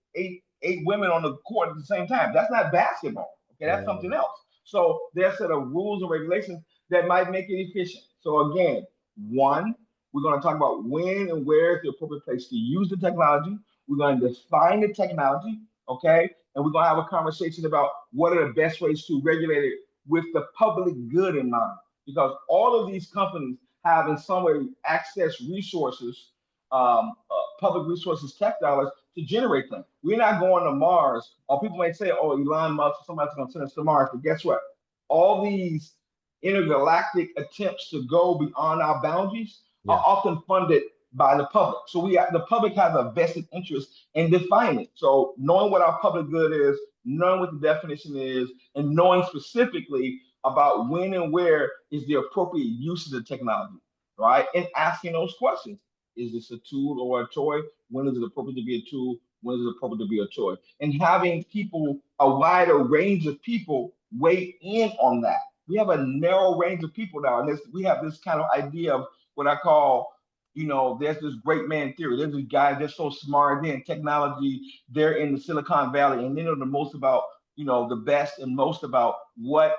women on the court at the same time. That's not basketball. Okay, that's something else. So there's a set of rules and regulations that might make it efficient. So again, one, we're going to talk about when and where is the appropriate place to use the technology. We're going to define the technology, okay? And we're going to have a conversation about what are the best ways to regulate it with the public good in mind. Because all of these companies have in some way access resources, public resources, tech dollars to generate them. We're not going to Mars, or people may say, oh, Elon Musk or somebody's going to send us to Mars. But guess what? All these intergalactic attempts to go beyond our boundaries are often funded by the public. So the public has a vested interest in defining it. So knowing what our public good is, knowing what the definition is, and knowing specifically about when and where is the appropriate use of the technology, right? And asking those questions. Is this a tool or a toy? When is it appropriate to be a tool? When is it appropriate to be a toy? And having people, a wider range of people weigh in on that. We have a narrow range of people now, and we have this kind of idea of what I call, there's this great man theory. There's these guys, they're so smart, they're in technology, they're in the Silicon Valley, and they know the most about, the best and most about what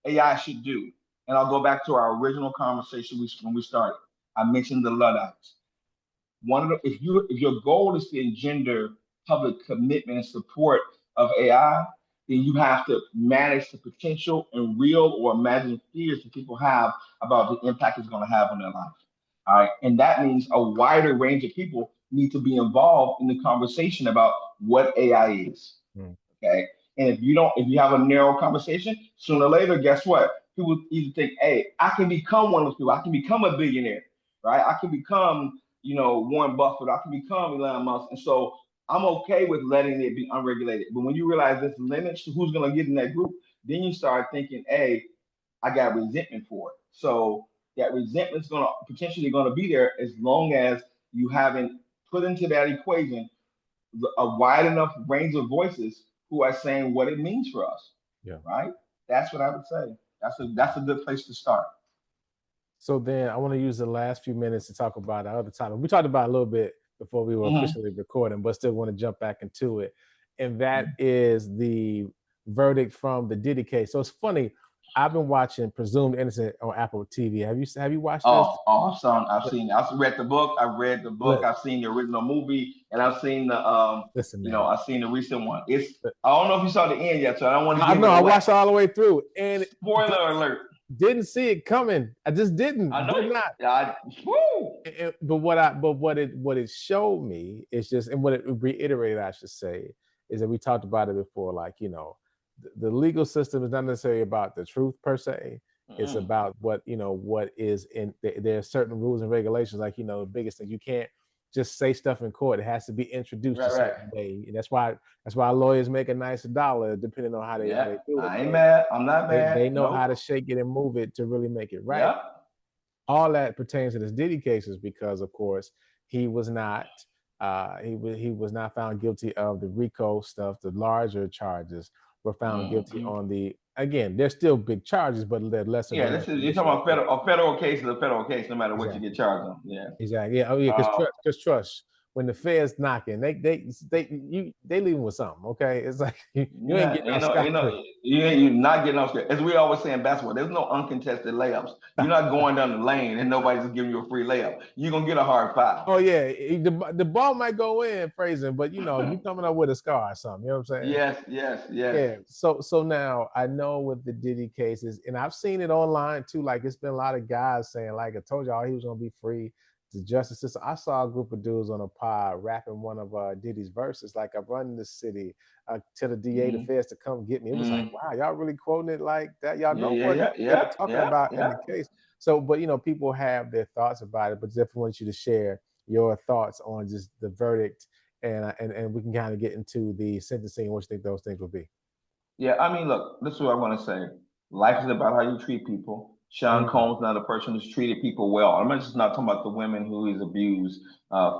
AI should do. And I'll go back to our original conversation when we started. I mentioned the Luddites. If your goal is to engender public commitment and support of AI, then you have to manage the potential and real or imagined fears that people have about the impact it's going to have on their life. All right. And that means a wider range of people need to be involved in the conversation about what AI is. Okay. And if you have a narrow conversation, sooner or later, guess what? People either think, hey, I can become one of those people. I can become a billionaire, right? I can become, Warren Buffett. I can become Elon Musk. And so I'm okay with letting it be unregulated. But when you realize there's limits to who's going to get in that group, then you start thinking, hey, I got resentment for it. So that resentment's potentially going to be there as long as you haven't put into that equation a wide enough range of voices who are saying what it means for us. Yeah. Right? That's what I would say. That's a good place to start. So then I want to use the last few minutes to talk about our other topic. We talked about it a little bit before we were officially recording, but still want to jump back into it. And that is the verdict from the Diddy case. So it's funny. I've been watching Presumed Innocent on Apple TV. Have you watched this? I've seen it. I've read the book. I've seen the original movie, and I've seen the I've seen the recent one. I don't know if you saw the end yet, so I don't want to give it away. I watched all the way through, and spoiler alert. Didn't see it coming. I just didn't. I know. Did not. But what it showed me is just, and what it reiterated, I should say, is that we talked about it before. Like, the legal system is not necessarily about the truth per se. It's about what is in. There are certain rules and regulations. Like, the biggest thing, you can't just say stuff in court. It has to be introduced a certain way. And that's why lawyers make a nice dollar depending on how they do it. I ain't mad. I'm not mad. They know how to shake it and move it to really make it right. Yeah. All that pertains to this Diddy cases because, of course, he was not he was not found guilty of the RICO stuff. The larger charges were found guilty on the. Again, they're still big charges, but they're lesser. Yeah, you're talking about a federal case is a federal case, no matter what you get charged on. Yeah, exactly. Yeah, because trust. When the Fed's knocking, they leave them with something. Okay, it's like you ain't getting you're not getting off. As we always say in basketball, there's no uncontested layups. You're not going down the lane and nobody's giving you a free layup. You're gonna get a hard foul. Oh yeah, the ball might go in, phrasing, but you coming up with a scar or something. You know what I'm saying? Yes. Yeah. So now I know with the Diddy cases, and I've seen it online too. Like it's been a lot of guys saying, like I told y'all, he was gonna be free. the justice system. I saw a group of dudes on a pod rapping one of Diddy's verses, like, "I run this city, tell the DA, the feds to come get me." It was like, wow, y'all really quoting it like that? Y'all know what they were talking about in the case. So, but people have their thoughts about it, but definitely want you to share your thoughts on just the verdict, and we can kind of get into the sentencing and what you think those things will be. Yeah, I mean, look, this is what I want to say. Life is about how you treat people. Sean Combs is not a person who's treated people well. I'm just not talking about the women who he's abused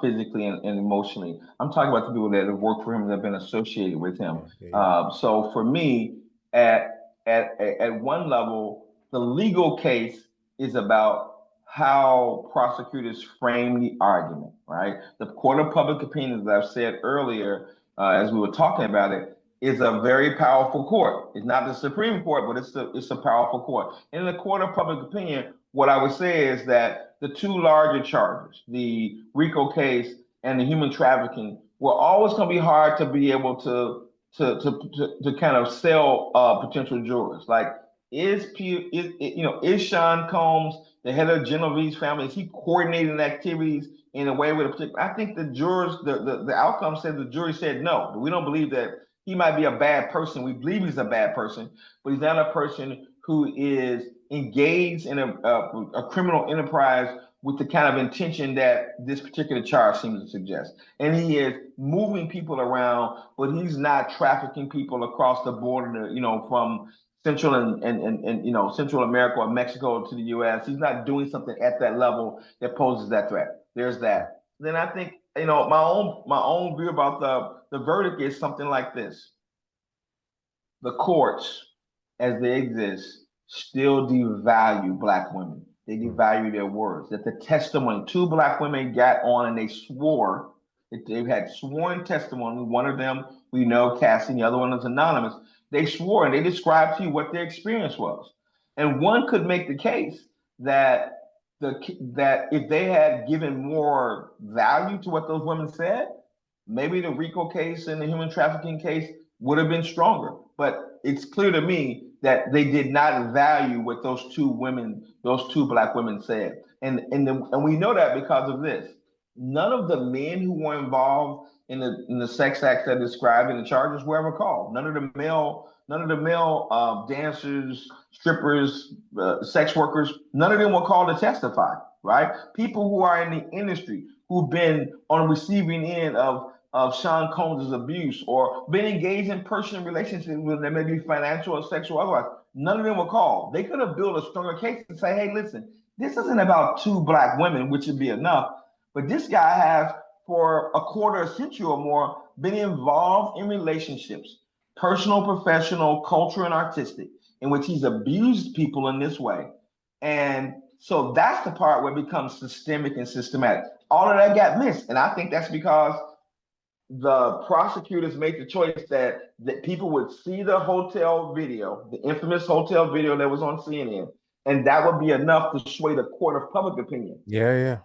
physically and emotionally. I'm talking about the people that have worked for him, that have been associated with him. So for me, at one level, the legal case is about how prosecutors frame the argument, right? The court of public opinion, as I've said earlier, as we were talking about it, is a very powerful court. It's not the Supreme Court, but it's a powerful court. In the court of public opinion, what I would say is that the two larger charges, the RICO case and the human trafficking, were always going to be hard to be able to kind of sell potential jurors. Like, is Sean Combs the head of Genevieve's family? Is he coordinating activities in a way with a particular? I think the jurors, the outcome said, the jury said no. We don't believe that he might be a bad person. We believe he's a bad person, but he's not a person who is engaged in a criminal enterprise with the kind of intention that this particular charge seems to suggest. And he is moving people around, but he's not trafficking people across the border, from Central and Central America or Mexico to the U.S. He's not doing something at that level that poses that threat. There's that. Then I think, my own view about the verdict is something like this. The courts, as they exist, still devalue Black women. They devalue their words. That the testimony, 2 Black women got on and they swore, that they had sworn testimony. One of them, we know, Cassie, the other one is anonymous. They swore and they described to you what their experience was. And one could make the case that if they had given more value to what those women said, maybe the RICO case and the human trafficking case would have been stronger. But it's clear to me that they did not value what those 2 Black women said. And we know that because of this. None of the men who were involved in the sex acts that are described in the charges were ever called. None of the male dancers, strippers, sex workers, none of them were called to testify, right? People who are in the industry, who've been on the receiving end of Sean Combs' abuse or been engaged in personal relationships with them, maybe financial or sexual otherwise, none of them were called. They could have built a stronger case and say, hey, listen, this isn't about 2 Black women, which would be enough, but this guy has, for a quarter century or more, been involved in relationships, personal, professional, cultural, and artistic, in which he's abused people in this way. And so that's the part where it becomes systemic and systematic. All of that got missed. And I think that's because the prosecutors made the choice that people would see the hotel video, the infamous hotel video that was on CNN, and that would be enough to sway the court of public opinion. Yeah.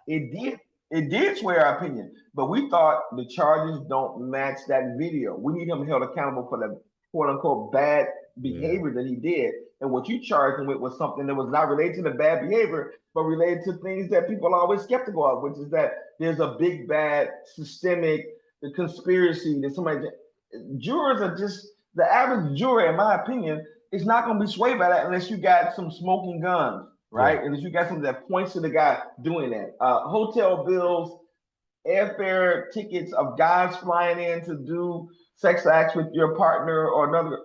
It did sway our opinion, but we thought the charges don't match that video. We need him held accountable for the quote unquote bad behavior that he did. And what you charged him with was something that was not related to the bad behavior, but related to things that people are always skeptical of, which is that there's a big, bad, systemic, the conspiracy that somebody, jurors are just, the average juror, in my opinion, is not going to be swayed by that unless you got some smoking guns. Right? Unless you got something that points to the guy doing that. Hotel bills, airfare tickets of guys flying in to do sex acts with your partner or another,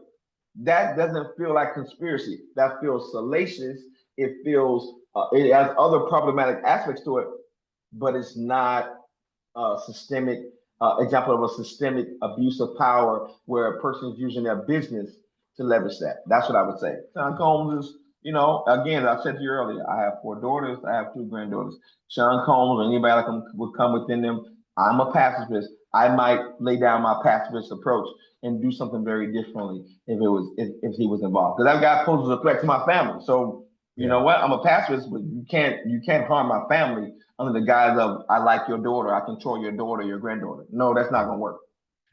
that doesn't feel like conspiracy. That feels salacious. It feels, it has other problematic aspects to it, but it's not a systemic example of a systemic abuse of power where a person is using their business to leverage that. That's what I would say. Sean Combs is, again, I said to you earlier, I have 4 daughters, I have 2 granddaughters. Sean Combs or anybody that would come within them, I'm a pacifist. I might lay down my pacifist approach and do something very differently if he was involved. Because that guy poses a threat to my family. So you know what? I'm a pacifist, but you can't harm my family under the guise of I like your daughter, I control your daughter, your granddaughter. No, that's not gonna work.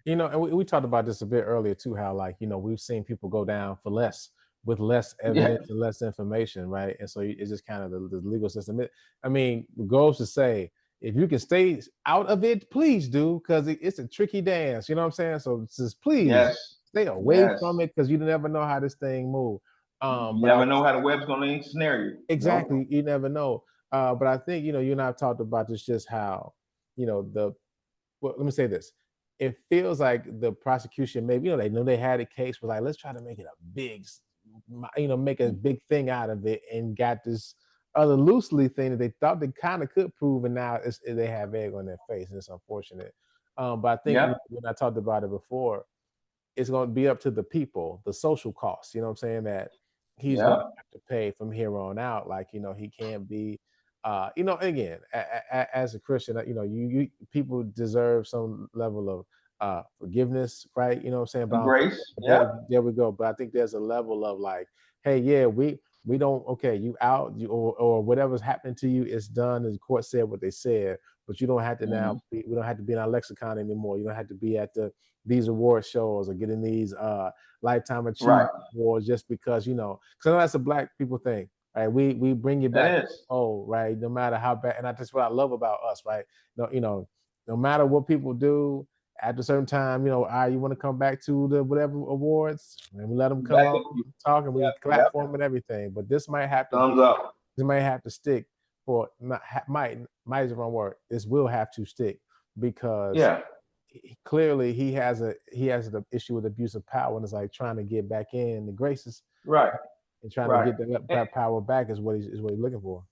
And we talked about this a bit earlier too, how we've seen people go down for less with less evidence and less information, right? And so it's just kind of the legal system. It goes to say, if you can stay out of it, please do, because it's a tricky dance. You know what I'm saying? So just please Yes. stay away Yes. from it, because you never know how this thing moves. You But never know how the web's going to ensnare you. exactly, Nope. you never know. But I think, you and I have talked about this, just how, well, let me say this. It feels like the prosecution, maybe, they know they had a case, but like, let's try to make it a big, make a big thing out of it, and got this other loosely thing that they thought they kind of could prove, and now they have egg on their face, and it's unfortunate. But I think, Yeah. when I talked about it before, it's going to be up to the people, the social costs, you know what I'm saying, that he's going to have to pay from here on out. Like, he can't be, again, as a Christian, you people deserve some level of forgiveness, right? You know what I'm saying? But Grace. there we go. But I think there's a level of like, hey, yeah, we don't, okay, you out, or whatever's happening to you is done. And the court said what they said, but you don't have to now. We don't have to be in our lexicon anymore. You don't have to be at these award shows or getting these lifetime achievement awards just because, because I know that's a Black people thing, right? We bring you back, right? No matter how bad, and that's what I love about us, right? No matter what people do, at a certain time, you want to come back to the whatever awards, and we let them come on talk, and we clap for them and everything. But this might have to thumbs up. This might have to stick for might is the wrong word. This will have to stick, because clearly he has an issue with abuse of power, and it's like trying to get back in the graces, right, and trying to get that power back is what he's looking for.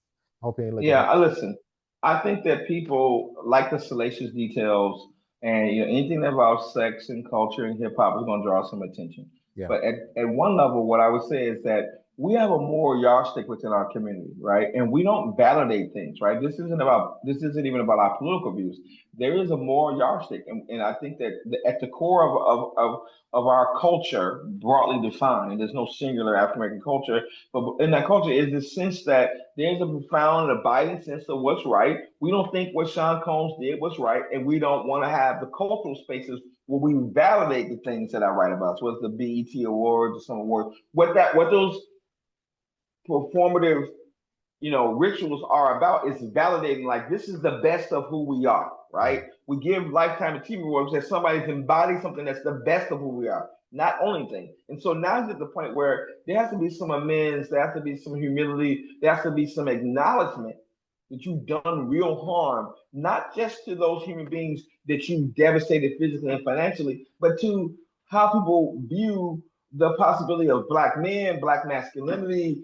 Hope he ain't looking. Yeah, listen. I think that people like the salacious details, and anything about sex and culture and hip hop is going to draw some attention. Yeah. But at one level, what I would say is that we have a moral yardstick within our community, right? And we don't validate things, right? This isn't even about our political views. There is a moral yardstick, and I think that at the core of our culture, broadly defined, and there's no singular African American culture, but in that culture is this sense that there's a profound and abiding sense of what's right. We don't think what Sean Combs did was right, and we don't want to have the cultural spaces where we validate the things that are right about us, whether it's the BET Awards or some awards. What those performative, rituals are about is validating, like, this is the best of who we are, right? We give Lifetime Achievement Awards that somebody's embodied something that's the best of who we are, not only thing. And so now it's at the point where there has to be some amends, there has to be some humility, there has to be some acknowledgement that you've done real harm, not just to those human beings that you devastated physically and financially, but to how people view the possibility of Black men, Black masculinity,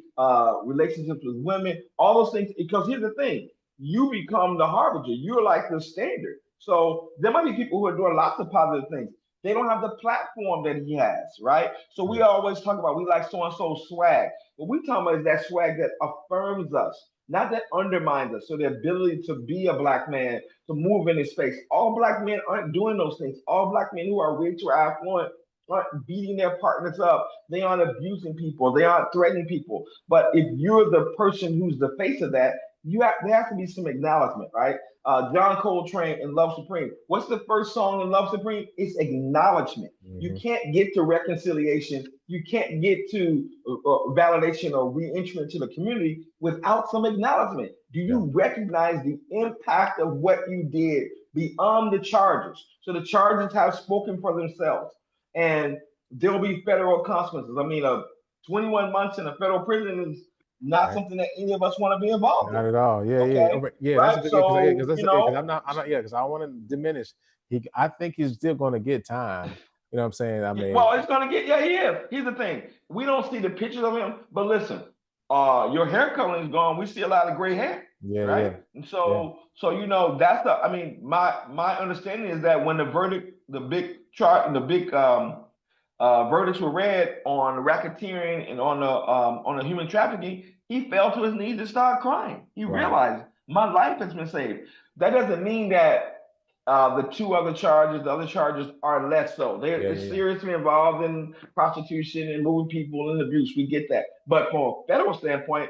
relationships with women, all those things. Because here's the thing, you become the harbinger. You're like the standard. So there might be people who are doing lots of positive things. They don't have the platform that he has, right? So we always talk about, we like so-and-so swag. What we talking about is that swag that affirms us, not that undermines us. So the ability to be a Black man, to move in this space. All Black men aren't doing those things. All Black men who are rich or affluent aren't beating their partners up. They aren't abusing people. They aren't threatening people. But if you're the person who's the face of that, there has to be some acknowledgement, right? John Coltrane in Love Supreme. What's the first song in Love Supreme? It's acknowledgement. You can't get to reconciliation. You can't get to validation or re-entry into the community without some acknowledgement. Do you recognize the impact of what you did beyond the charges? So the charges have spoken for themselves, and there'll be federal consequences. I mean, 21 months in a federal prison is not something that any of us want to be involved in. Not at all. Yeah. Right? That's a So, because I'm not, because I don't want to diminish. I think he's still going to get time. You know what I'm saying? I mean, well, it's going to get, he is. Here's the thing. We don't see the pictures of him, but listen, your hair coloring is gone. We see a lot of gray hair. Right. And so that's my understanding is that when the verdict, the big verdicts were read on racketeering and on the human trafficking, he fell to his knees and started crying. He realized my life has been saved. That doesn't mean that the other charges are less so. They're seriously involved in prostitution and moving people and abuse. We get that. But from a federal standpoint,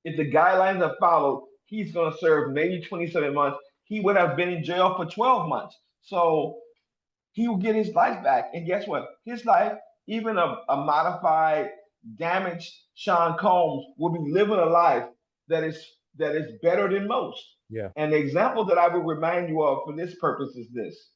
if the guidelines are followed, he's going to serve maybe 27 months. He would have been in jail for 12 months. So he will get his life back. And guess what? His life, even a modified, damaged Sean Combs, will be living a life that is better than most. Yeah. And the example that I would remind you of for this purpose is this: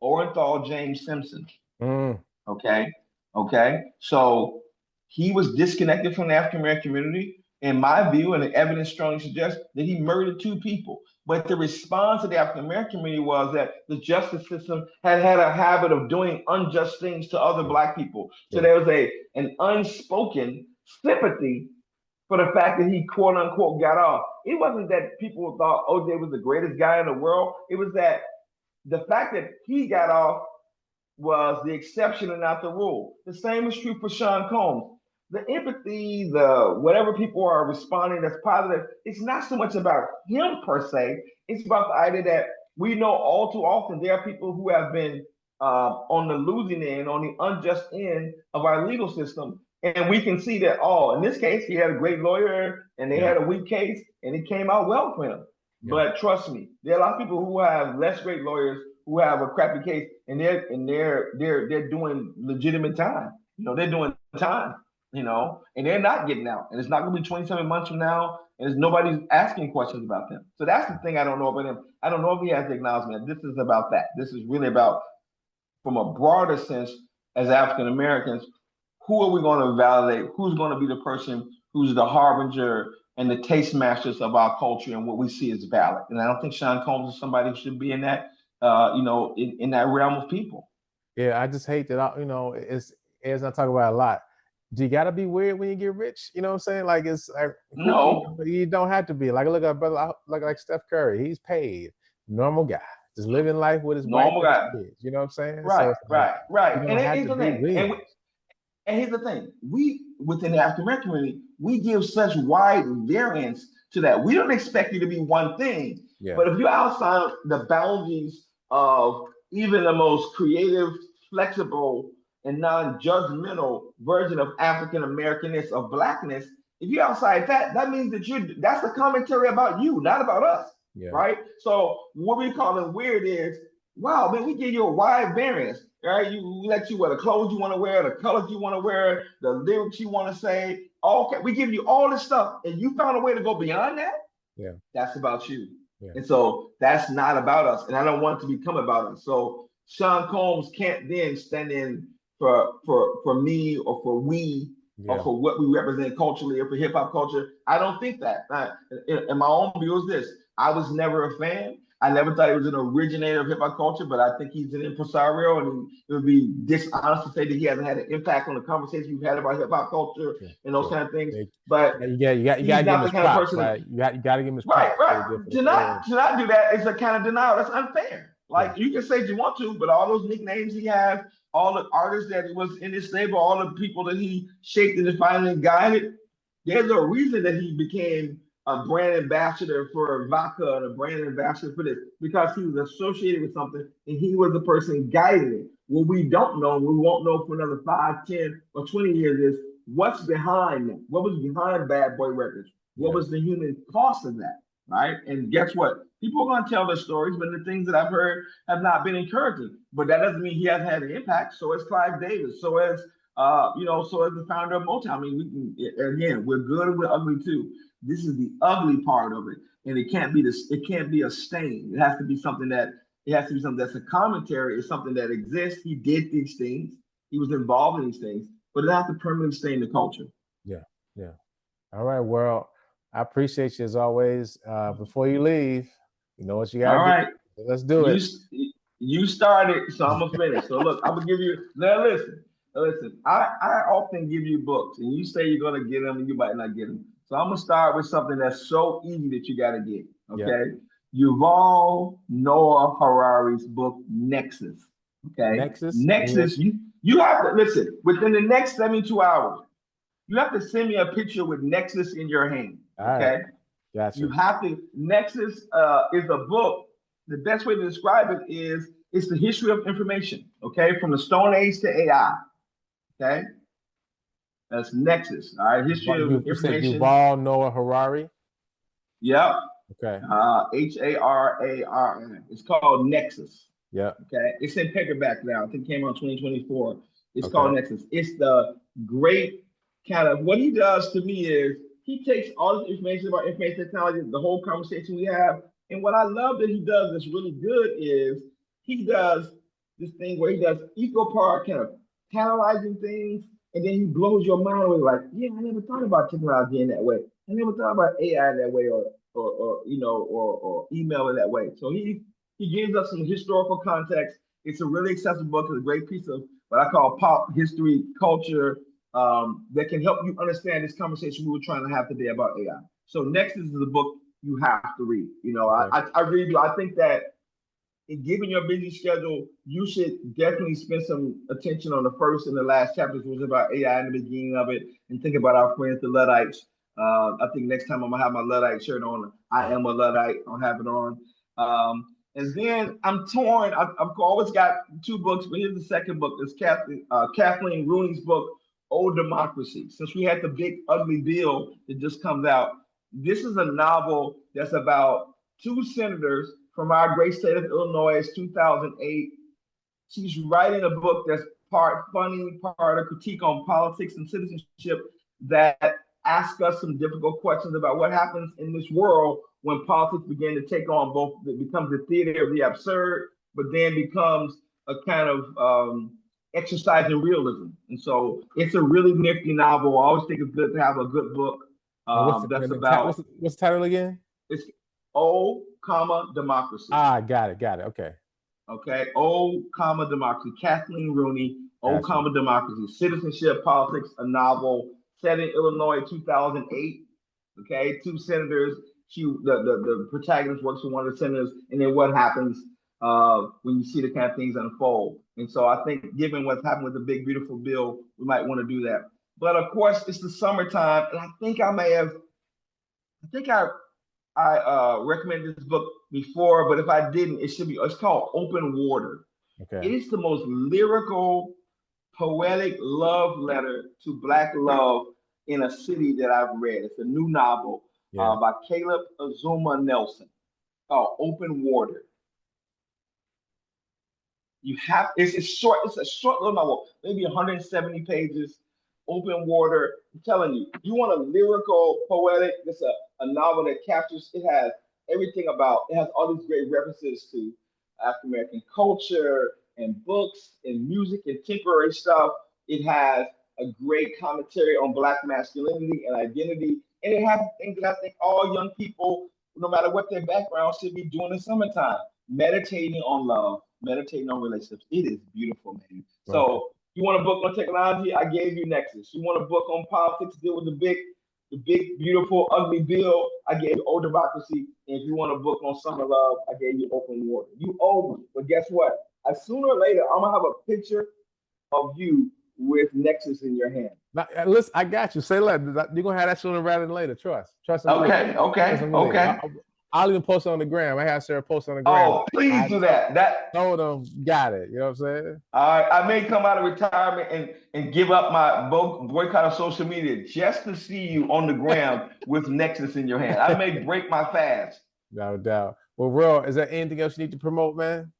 Orenthal James Simpson. Mm. Okay. Okay. So he was disconnected from the African American community. In my view, and the evidence strongly suggests that he murdered two people. But the response of the African American community was that the justice system had a habit of doing unjust things to other Black people. So there was an unspoken sympathy for the fact that he quote unquote got off. It wasn't that people thought OJ was the greatest guy in the world. It was that the fact that he got off was the exception and not the rule. The same is true for Sean Combs. The empathy, the whatever people are responding that's positive, it's not so much about him per se. It's about the idea that we know all too often there are people who have been on the losing end, on the unjust end of our legal system. And we can see that, oh, in this case, he had a great lawyer and they had a weak case and it came out well for him. Yeah. But trust me, there are a lot of people who have less great lawyers who have a crappy case and they're doing legitimate time. You know, they're doing time, you know, and they're not getting out. And it's not going to be 27 months from now, and nobody's asking questions about them. So that's the thing I don't know about him. I don't know if he has the acknowledgement. This is about that. This is really about, from a broader sense, as African Americans, who are we going to validate? Who's going to be the person who's the harbinger and the taste masters of our culture and what we see as valid? And I don't think Sean Combs is somebody who should be in that, you know, in that realm of people. Yeah, I just hate that. You know, it's as I talk about a lot. Do you got to be weird when you get rich? You know what I'm saying? Like it's like no, you don't have to be. Like look at brother, like Steph Curry. He's paid, normal guy, just living life with his wife and his kids. You know what I'm saying? Right, so right. You don't have to be weird. And here's the thing: we within the African American community, we give such wide variance to that. We don't expect you to be one thing, but if you're outside the boundaries of even the most creative, flexible, and non-judgmental version of African Americanness, of Blackness, if you're outside that, that means that that's a commentary about you, not about us, right? So what we call it weird is, wow, man, we give you a wide variance. Right, we let you wear the clothes you want to wear, the colors you want to wear, the lyrics you want to say. Okay, we give you all this stuff, and you found a way to go beyond that. Yeah, that's about you, and so that's not about us. And I don't want it to become about us. So Sean Combs can't then stand in for me or for we or for what we represent culturally or for hip hop culture. I don't think that. In my own view is this: I was never a fan. I never thought he was an originator of hip hop culture, but I think he's an impresario, and it would be dishonest to say that he hasn't had an impact on the conversations we've had about hip hop culture and those kind of things. But you got to give him his props, right? You got to give him his props. Right. To not do that is a kind of denial. That's unfair. Like you can say what you want to, but all those nicknames he has, all the artists that was in his stable, all the people that he shaped and defined and guided, there's a reason that he became a brand ambassador for vodka and a brand ambassador for this, because he was associated with something and he was the person guiding it. What we don't know, we won't know for another 5, 10, or 20 years is what's behind it. What was behind Bad Boy Records? What was the human cost of that, right? And guess what? People are going to tell their stories, but the things that I've heard have not been encouraging. But that doesn't mean he hasn't had an impact. So has Clive Davis. So has, so as the founder of Motown. I mean, again, we're good and we're ugly too. This is the ugly part of it, and it can't be this. It can't be a stain. It has to be something that's a commentary. It's something that exists. He did these things. He was involved in these things, but it has to permanently stain the culture. Yeah. All right, well, I appreciate you as always. Before you leave, you know what you got to do. All right, let's do it. You started, so I'm gonna finish. So look, I'm gonna give you. Now listen. I often give you books, and you say you're gonna get them, and you might not get them. So I'm gonna start with something that's so easy that you gotta get. Okay, Yuval Noah Harari's book Nexus. Okay, Nexus. You have to listen within the next 72 hours. You have to send me a picture with Nexus in your hand. Okay, gotcha. You have to. Nexus is a book. The best way to describe it is it's the history of information. Okay, from the Stone Age to AI. Okay. That's Nexus. All right. History of information. You said Yuval Noah Harari? Yep. Okay. Harari. It's called Nexus. Yeah. Okay. It's in paperback now. I think it came out 2024. It's called Nexus. It's the great kind of, what he does to me is he takes all this information about information technology, the whole conversation we have, and what I love that he does that's really good is he does this thing where he does equal part kind of analyzing things, and then he blows your mind away like, yeah, I never thought about technology in that way. I never thought about AI in that way, or email in that way. So he gives us some historical context. It's a really accessible book. It's a great piece of what I call pop history culture that can help you understand this conversation we were trying to have today about AI. So Nexus is a book you have to read. I really do. I think that given your busy schedule, you should definitely spend some attention on the first and the last chapters, which was about AI in the beginning of it, and think about our friends, the Luddites. I think next time I'm gonna have my Luddite shirt on. I am a Luddite. I'll have it on. And then I'm torn. I've always got two books, but here's the second book. It's Kathleen Rooney's book, Old Democracy. Since we had the big ugly bill that just comes out, this is a novel that's about two senators from our great state of Illinois. It's 2008. She's writing a book that's part funny, part a critique on politics and citizenship that asks us some difficult questions about what happens in this world when politics begin to take on both. It becomes the theater of the absurd, but then becomes a kind of exercise in realism. And so it's a really nifty novel. I always think it's good to have a good book. What's the title again? It's O, Democracy. Got it. Okay. Okay. O, Democracy. Kathleen Rooney, O, Democracy. Citizenship, Politics, a novel set in Illinois, 2008. Okay. Two senators. The protagonist works with one of the senators, and then what happens when you see the kind of things unfold. And so I think, given what's happened with the big, beautiful bill, we might want to do that. But of course, it's the summertime, and I think I recommended this book before, but if I didn't, it's called Open Water. Okay. It is the most lyrical, poetic love letter to Black love in a city that I've read. It's a new novel by Caleb Azuma Nelson called Open Water. It's a short little novel, maybe 170 pages. Open Water. I'm telling you, you want a lyrical, poetic, it's a novel that captures, it has everything it has all these great references to African American culture and books and music and temporary stuff. It has a great commentary on Black masculinity and identity. And it has things that I think all young people, no matter what their background, should be doing in summertime. Meditating on love, meditating on relationships. It is beautiful, man. Right. So you want a book on technology? I gave you Nexus. You want a book on politics, deal with the big, beautiful, ugly bill? I gave you Old Democracy. And if you want a book on summer love, I gave you Open Water. You owe me. But guess what? Sooner or later, I'm gonna have a picture of you with Nexus in your hand. Now, listen, I got you. Say less. You're gonna have that sooner rather than later. Trust me. Okay. I'll even post it on the gram. I have Sarah post on the gram. Oh, please do that. Told them, got it. You know what I'm saying? All right. I may come out of retirement and give up my boycott of social media just to see you on the gram with Nexus in your hand. I may break my fast. No doubt. Well, Real, is there anything else you need to promote, man?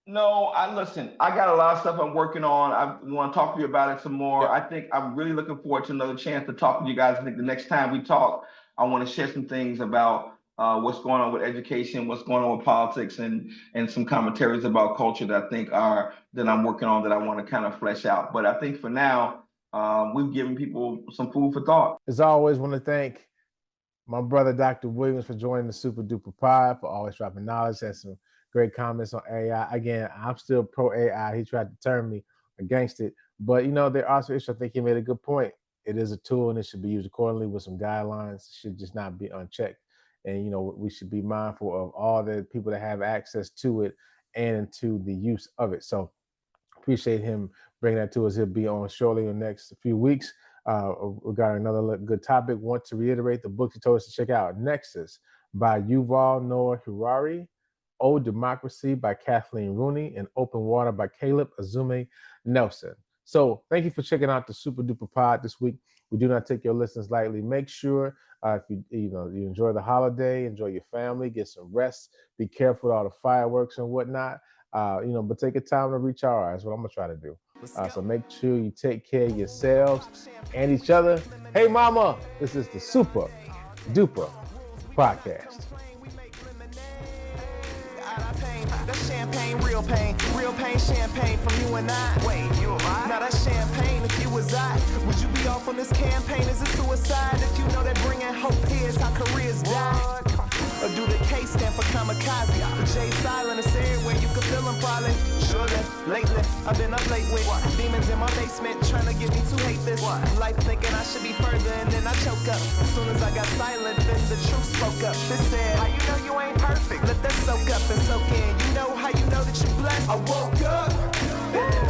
No, listen, I got a lot of stuff I'm working on. I want to talk to you about it some more. Yeah. I think I'm really looking forward to another chance to talk to you guys. I think the next time we talk, I want to share some things about what's going on with education, what's going on with politics, and some commentaries about culture that I think that I'm working on that I want to kind of flesh out. But I think for now, we've given people some food for thought. As always, want to thank my brother, Dr. Williams, for joining the Super Duper Pod, for always dropping knowledge, and some great comments on AI. Again, I'm still pro AI. He tried to turn me against it. But, there are also issues. I think he made a good point. It is a tool and it should be used accordingly with some guidelines. It should just not be unchecked. And, we should be mindful of all the people that have access to it and to the use of it. So appreciate him bringing that to us. He'll be on shortly in the next few weeks regarding another good topic. Want to reiterate the book he told us to check out: Nexus by Yuval Noah Harari, Old Democracy by Kathleen Rooney, and Open Water by Caleb Azuma Nelson. So thank you for checking out the Super Duper Pod this week. We do not take your listens lightly. Make sure if you enjoy the holiday, enjoy your family, get some rest, be careful with all the fireworks and whatnot. But take a time to recharge. That's what I'm gonna try to do. So make sure you take care of yourselves and each other. Hey, mama, this is the Supa, Dupa podcast. That's champagne, real pain, champagne from you and I. Wait, you and I? Now that's champagne if you was I. Would you be off on this campaign? Is it suicide? If you know that bringing hope here is how careers die. Or do the K stand for kamikaze? The J silent is everywhere, you can feel them probably. Surely, lately, I've been up late with demons in my basement trying to get me to hate this. Life thinking I should be further and then I choke up. As soon as I got silent, then the truth spoke up. This said, how you know you ain't perfect? Let that soak up and soak in. You know how you know that you blessed? I woke up.